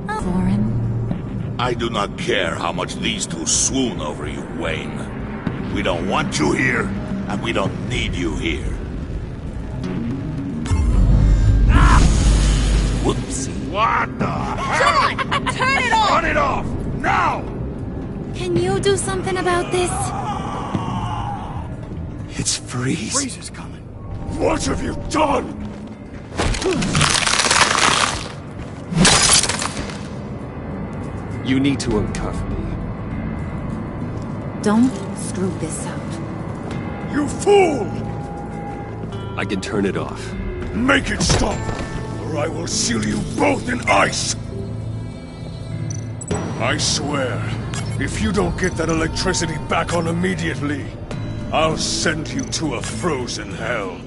For him. I do not care how much these two swoon over you, Wayne. We don't want you here, and we don't need you here. Ah! Whoopsie. What the hell? John! Turn it off! Turn it off! Now! Can you do something about this? It's Freeze. Freeze is coming. What have you done? You need to uncuff me. Don't screw this up. You fool! I can turn it off. Make it stop, or I will seal you both in ice! I swear, if you don't get that electricity back on immediately, I'll send you to a frozen hell.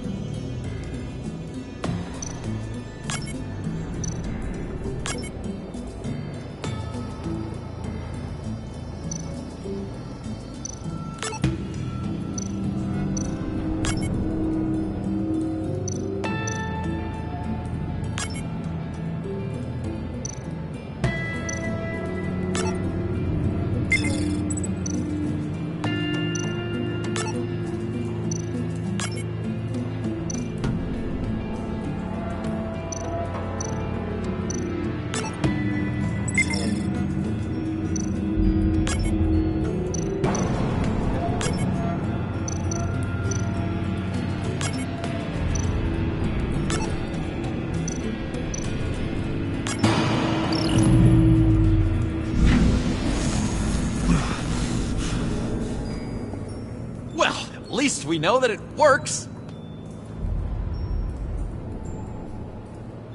At least we know that it works.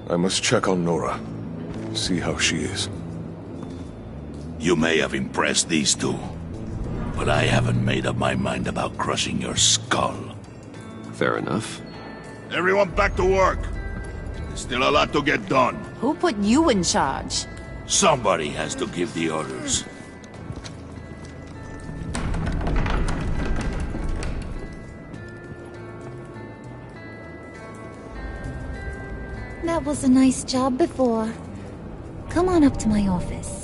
I must check on Nora. See how she is. You may have impressed these two, but I haven't made up my mind about crushing your skull. Fair enough. Everyone back to work. There's still a lot to get done. Who put you in charge? Somebody has to give the orders. That was a nice job before. Come on up to my office.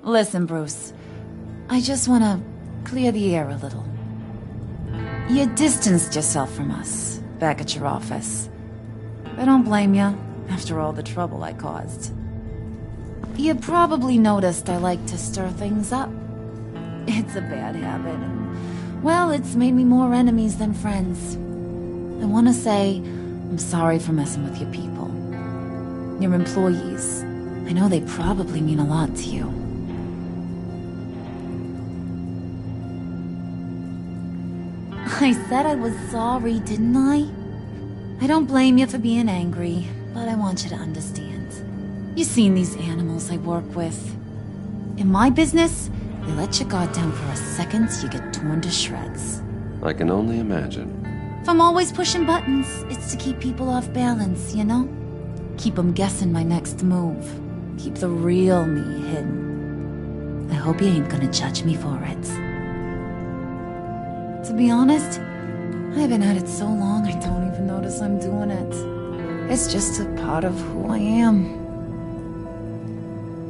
Listen, Bruce. I just want to clear the air a little. You distanced yourself from us back at your office. I don't blame you, after all the trouble I caused. You probably noticed I like to stir things up. It's a bad habit, and, well, it's made me more enemies than friends. I want to say I'm sorry for messing with your people. Your employees. I know they probably mean a lot to you. I said I was sorry, didn't I? I don't blame you for being angry, but I want you to understand. You've seen these animals I work with. In my business, you let your guard down for a second, you get torn to shreds. I can only imagine. If I'm always pushing buttons, it's to keep people off balance, you know? Keep them guessing my next move. Keep the real me hidden. I hope you ain't gonna judge me for it. To be honest, I've been at it so long I don't even notice I'm doing it. It's just a part of who I am.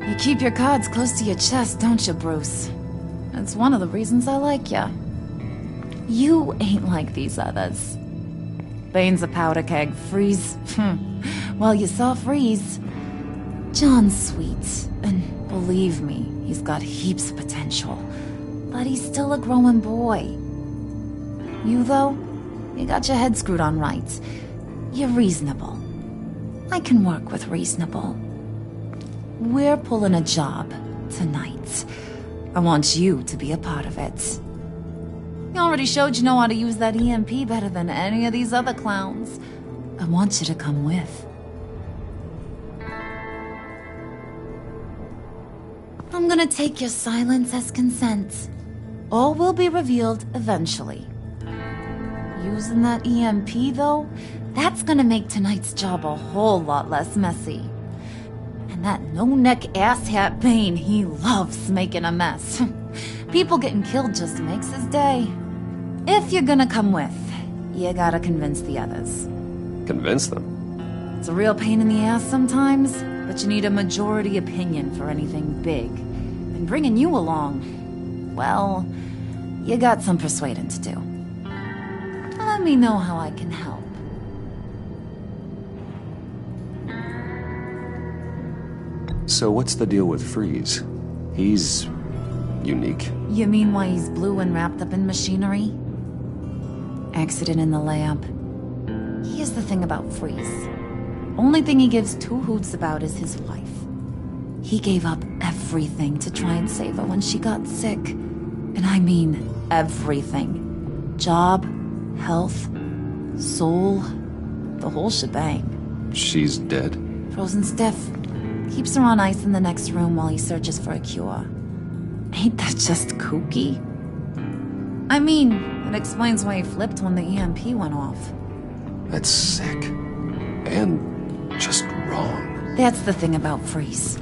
You keep your cards close to your chest, don't you, Bruce? That's one of the reasons I like you. You ain't like these others. Bane's a powder keg. Freeze. Well, you saw Freeze. John's sweet, and believe me, he's got heaps of potential. But he's still a growing boy. You, though, you got your head screwed on right. You're reasonable. I can work with reasonable. We're pulling a job tonight. I want you to be a part of it. You already showed you know how to use that EMP better than any of these other clowns. I want you to come with. I'm gonna take your silence as consent. All will be revealed eventually. Using that EMP, though, that's gonna make tonight's job a whole lot less messy. And that no-neck asshat Bane, he loves making a mess. People getting killed just makes his day. If you're gonna come with, you gotta convince the others. Convince them? It's a real pain in the ass sometimes, but you need a majority opinion for anything big. And bringing you along, well, you got some persuading to do. Let me know how I can help. So what's the deal with Freeze? He's unique. You mean why he's blue and wrapped up in machinery? Accident in the lab. Here's the thing about Freeze. Only thing he gives two hoots about is his wife. He gave up everything to try and save her when she got sick. And I mean everything. Job, health, soul, the whole shebang. She's dead? Frozen stiff. Keeps her on ice in the next room while he searches for a cure. Ain't that just kooky? I mean, it explains why he flipped when the EMP went off. That's sick. And just wrong. That's the thing about Freeze.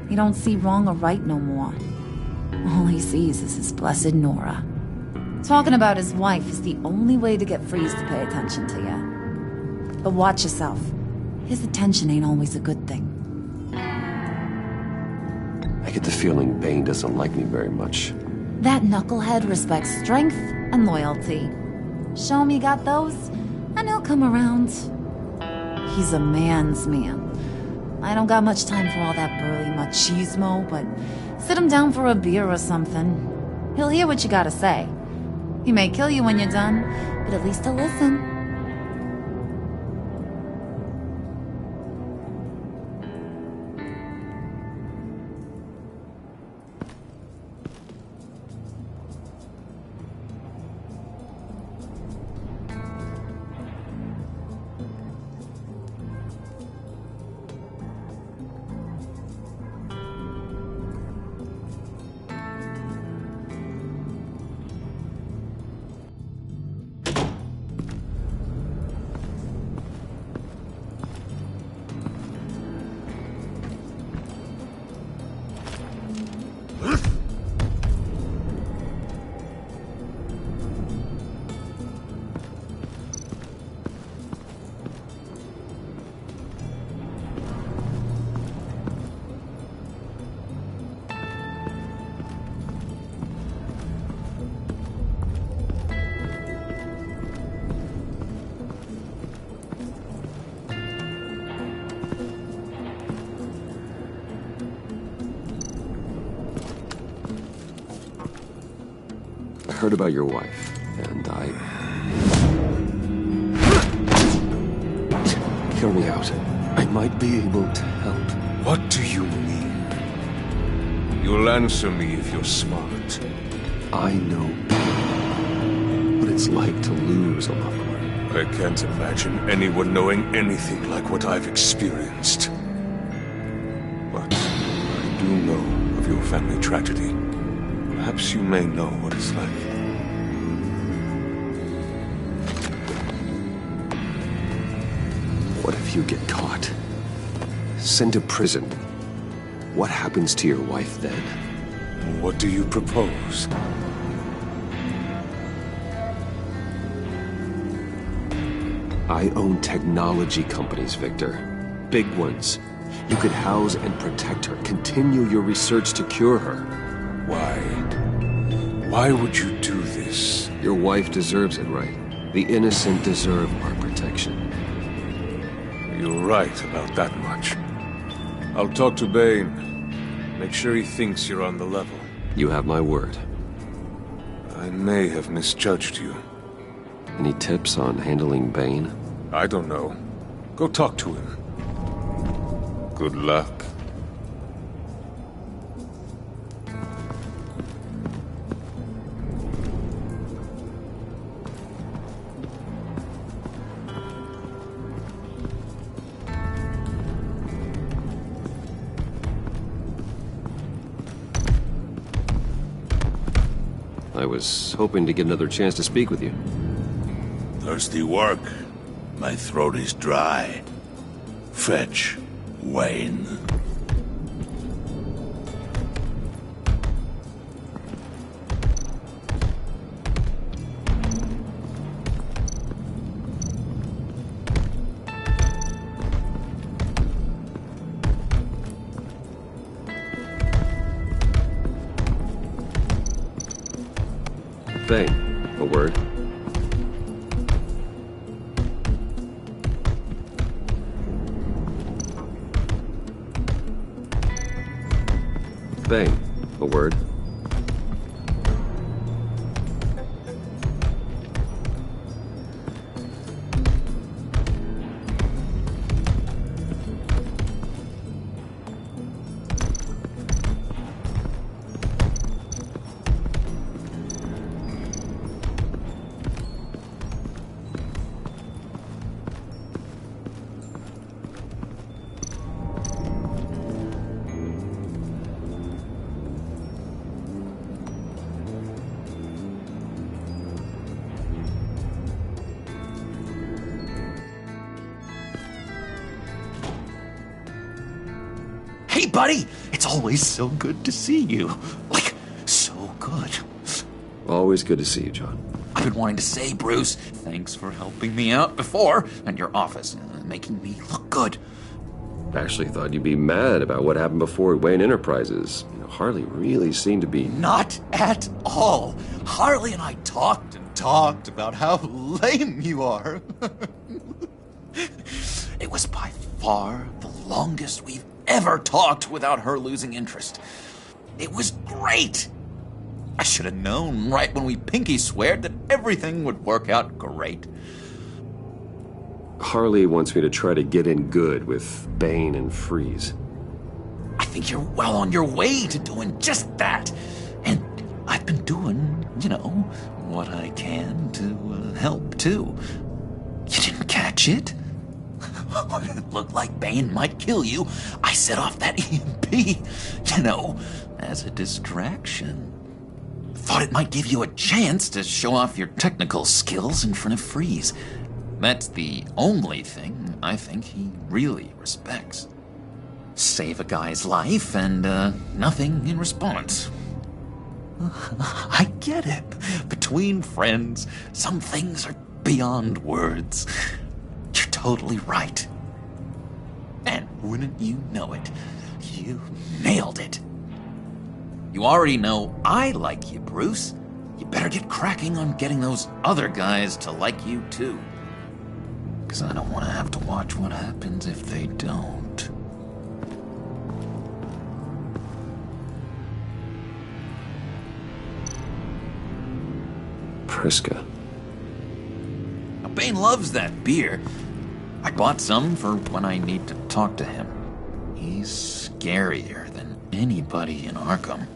He don't see wrong or right no more. All he sees is his blessed Nora. Talking about his wife is the only way to get Freeze to pay attention to you. But watch yourself. His attention ain't always a good thing. I get the feeling Bane doesn't like me very much. That knucklehead respects strength and loyalty. Show him you got those, and he'll come around. He's a man's man. I don't got much time for all that burly machismo, but sit him down for a beer or something. He'll hear what you gotta say. He may kill you when you're done, but at least he'll listen. heard about your wife, and Hear me out. I might be able to help. What do you mean? You'll answer me if you're smart. I know what it's like to lose a loved one. I can't imagine anyone knowing anything like what I've experienced. But I do know of your family tragedy. Perhaps you may know what it's like. What if you get caught? Sent to prison? What happens to your wife then? What do you propose? I own technology companies, Victor. Big ones. You could house and protect her, continue your research to cure her. Why? Why would you do this? Your wife deserves it, right? The innocent deserve our protection. You're right about that much. I'll talk to Bane. Make sure he thinks you're on the level. You have my word. I may have misjudged you. Any tips on handling Bane? I don't know. Go talk to him. Good luck. I was hoping to get another chance to speak with you. Thirsty work. My throat is dry. Fetch, Wayne. Bane, a word. Bane, a word. Hey, buddy! It's always so good to see you. Like, so good. Always good to see you, John. I've been wanting to say, Bruce, thanks for helping me out before, and your office, making me look good. Actually thought you'd be mad about what happened before Wayne Enterprises. You know, Harley really seemed to be... Not at all. Harley and I talked and talked about how lame you are. It was by far the longest we've ever talked without her losing interest. It was great. I should have known right when we pinky sweared that everything would work out great. Harley wants me to try to get in good with Bane and Freeze. I think you're well on your way to doing just that. And I've been doing, what I can to help, too. You didn't catch it? When it looked like Bane might kill you, I set off that EMP, as a distraction. Thought it might give you a chance to show off your technical skills in front of Freeze. That's the only thing I think he really respects. Save a guy's life and nothing in response. I get it. Between friends, some things are beyond words. You're totally right. And wouldn't you know it, you nailed it. You already know I like you, Bruce. You better get cracking on getting those other guys to like you, too. Because I don't want to have to watch what happens if they don't. Triska. Bane loves that beer. I bought some for when I need to talk to him. He's scarier than anybody in Arkham.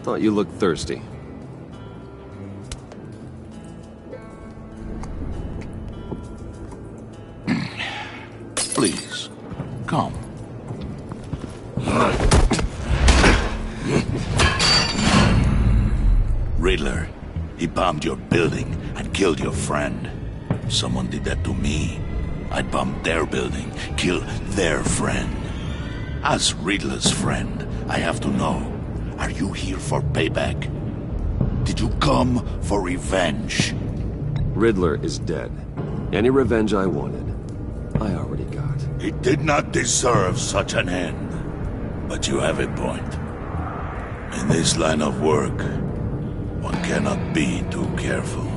Thought you looked thirsty. Please, come. Riddler, he bombed your building and killed your friend. If someone did that to me, I'd bomb their building, kill their friend. As Riddler's friend, I have to know. Are you here for payback? Did you come for revenge? Riddler is dead. Any revenge I wanted, I already got. He did not deserve such an end. But you have a point. In this line of work, one cannot be too careful.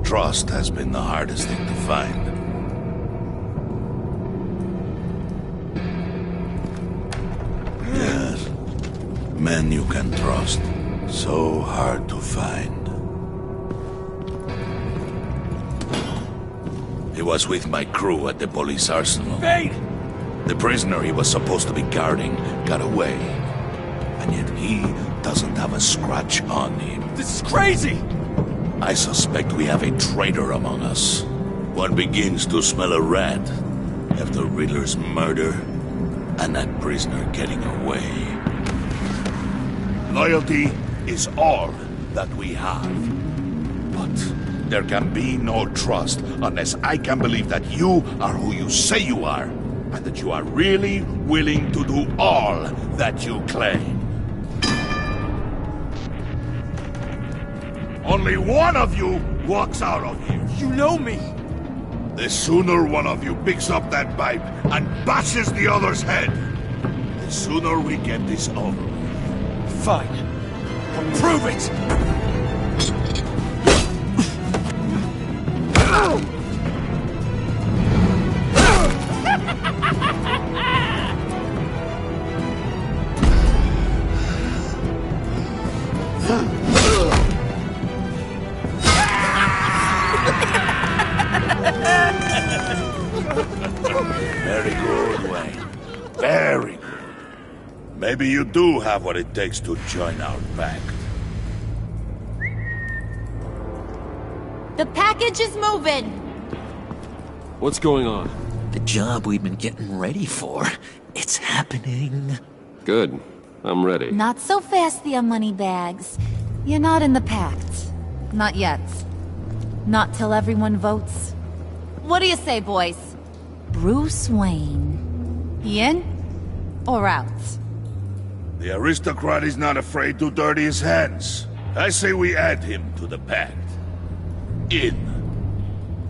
Trust has been the hardest thing to find. Yes. Men you can trust. So hard to find. He was with my crew at the police arsenal. Bane! The prisoner he was supposed to be guarding got away. And yet he doesn't have a scratch on him. This is crazy! I suspect we have a traitor among us. One begins to smell a rat after Riddler's murder and that prisoner getting away. Loyalty is all that we have. But there can be no trust unless I can believe that you are who you say you are, and that you are really willing to do all that you claim. Only one of you walks out of here. You know me! The sooner one of you picks up that pipe and bashes the other's head, the sooner we get this over. Fine. I'll prove it! Very good, Wayne. Very good. Maybe you do have what it takes to join our pact. The package is moving! What's going on? The job we've been getting ready for. It's happening. Good. I'm ready. Not so fast, the moneybags. You're not in the pact. Not yet. Not till everyone votes. What do you say, boys? Bruce Wayne. In or out? The aristocrat is not afraid to dirty his hands. I say we add him to the pact. In.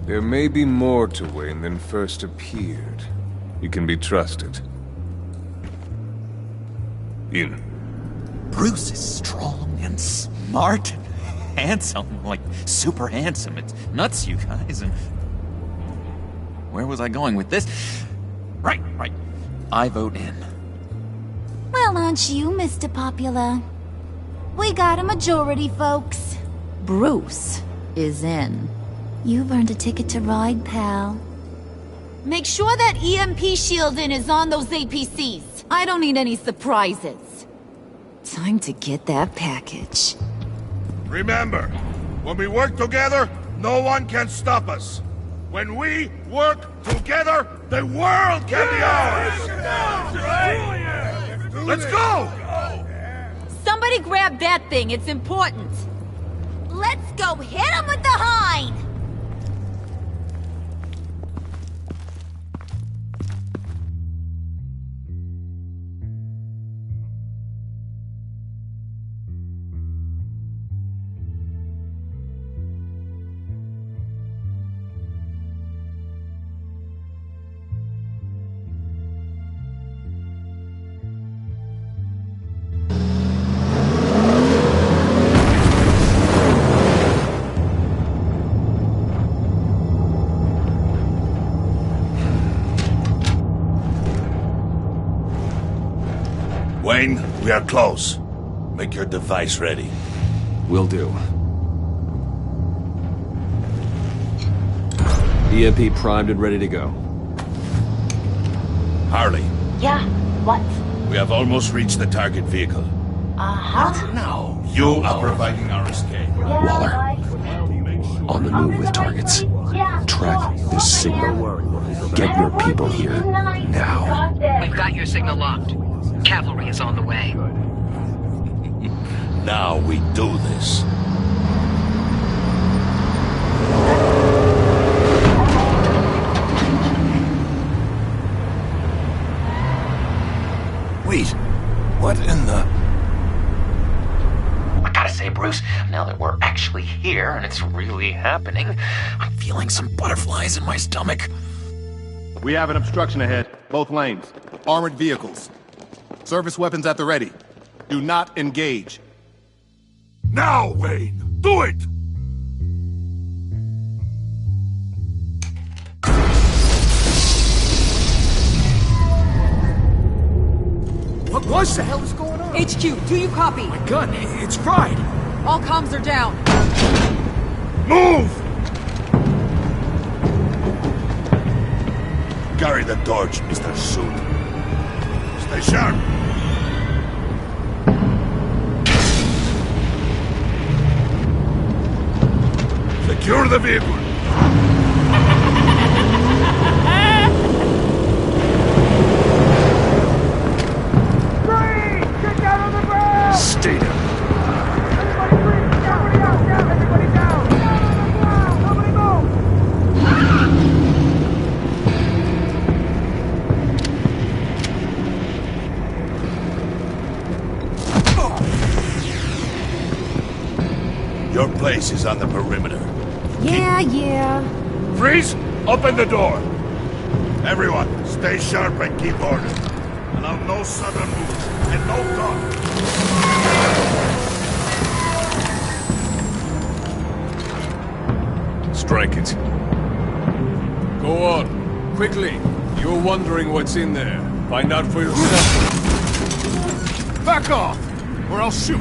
There may be more to Wayne than first appeared. He can be trusted. In. Bruce is strong and smart and handsome, like super handsome. It's nuts, you guys. And where was I going with this? Right. I vote in. Well, aren't you, Mr. Popular? We got a majority, folks. Bruce is in. You've earned a ticket to ride, pal. Make sure that EMP shielding is on those APCs. I don't need any surprises. Time to get that package. Remember, when we work together, no one can stop us. When we work together, the world can be ours! Let's go! Somebody grab that thing, it's important. Let's go hit him with the hind! Wayne, we are close. Make your device ready. Will do. EMP primed and ready to go. Harley, Yeah, what? we have almost reached the target vehicle. Uh-huh. No. You are providing our escape. Waller, on the move with targets. Track this signal. Get your people here, now. We've got your signal locked. Cavalry is on the way. Now we do this. Wait, what in the... I gotta say, Bruce, now that we're actually here and it's really happening, I'm feeling some butterflies in my stomach. We have an obstruction ahead, both lanes. Armored vehicles. Service weapons at the ready. Do not engage. Now, Wayne! Do it! What the hell is going on? HQ, do you copy? My gun, it's fried. All comms are down. Move! Carry the torch, Mr. Suit. Stay sharp. Secure the vehicle. Stay down. Your place is on the perimeter. Yeah. Freeze! Open the door! Everyone, stay sharp and keep order. Allow no sudden moves and no talk. Strike it. Go on. Quickly. You're wondering what's in there. Find out for yourself. Back off, or I'll shoot.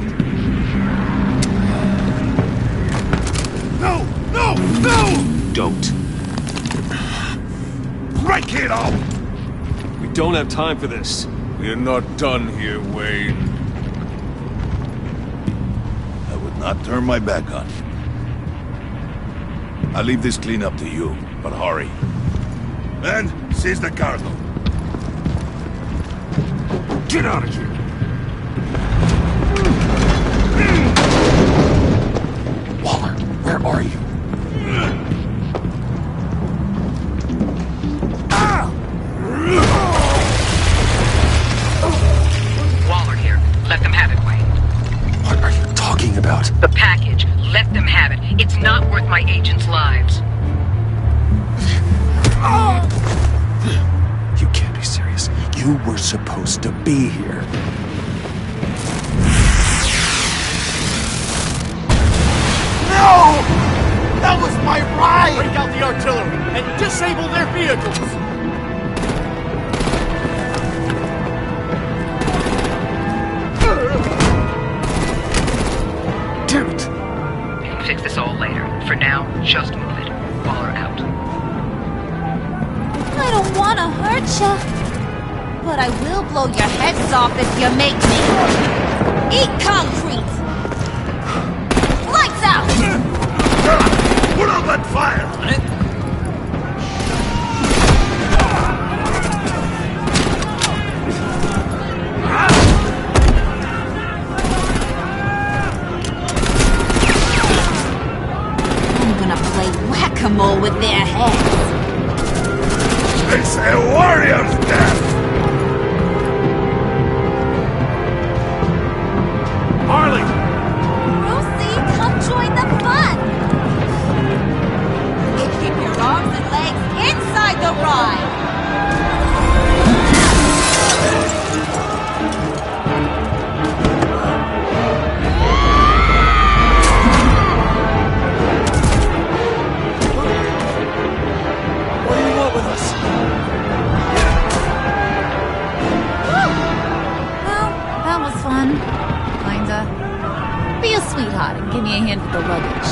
No! No! No! Don't. Break it off! We don't have time for this. We're not done here, Wayne. I would not turn my back on you. I'll leave this cleanup to you, but hurry. And seize the cargo. Get out of here! Waller, where are you? Waller here. Let them have it, Wayne. What are you talking about? The package. Let them have it. It's not worth my agents' lives. You can't be serious. You were supposed to be here. No! That was my ride! Break out the artillery and disable their vehicles! Damn it! We can fix this all later. For now, just move it. Waller out. I don't want to hurt ya, but I will blow your heads off if you make me. Eat concrete! Lights out! Put out that fire! I'm gonna play whack-a-mole with their heads. It's a warrior's death! Harley! Lucy, come join the fun! Keep your arms and legs inside the ride! What do you want with us? me a hand with the luggage.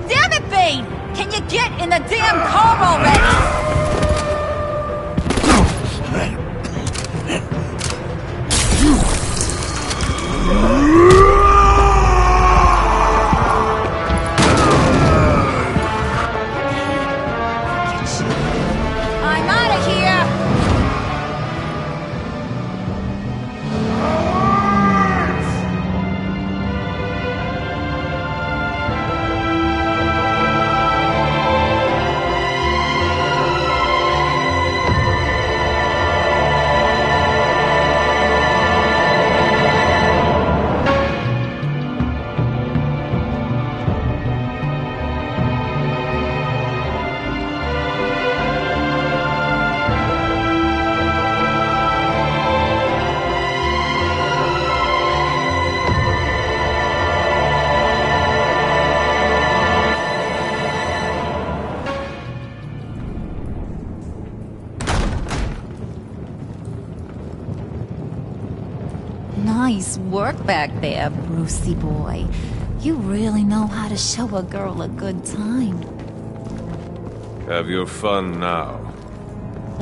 Damn it, Bane! Can you get in the damn car already? I'm out of here! Nice work back there, Brucey boy. You really know how to show a girl a good time. Have your fun now.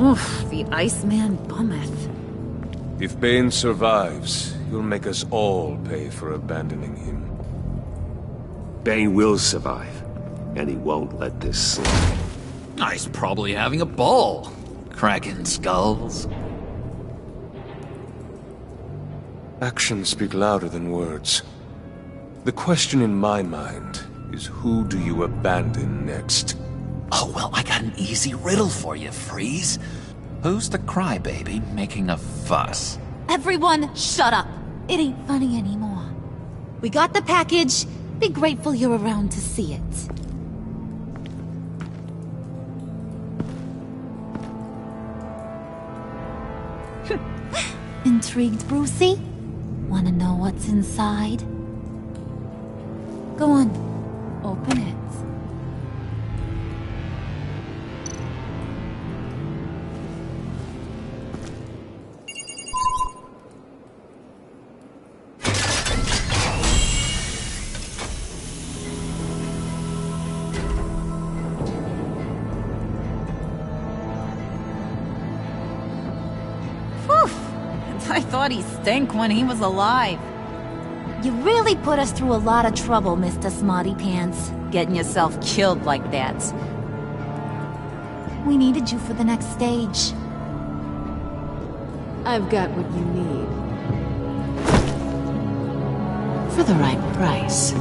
Oof, the Iceman bummeth. If Bane survives, you'll make us all pay for abandoning him. Bane will survive, and he won't let this slide. He's probably having a ball, cracking skulls. Actions speak louder than words. The question in my mind is, who do you abandon next? Oh, well, I got an easy riddle for you, Freeze. Who's the crybaby making a fuss? Everyone, shut up. It ain't funny anymore. We got the package. Be grateful you're around to see it. Intrigued, Brucey? Wanna know what's inside? Go on, open it. I thought he stank when he was alive. You really put us through a lot of trouble, Mr. Smarty Pants. Getting yourself killed like that. We needed you for the next stage. I've got what you need. For the right price.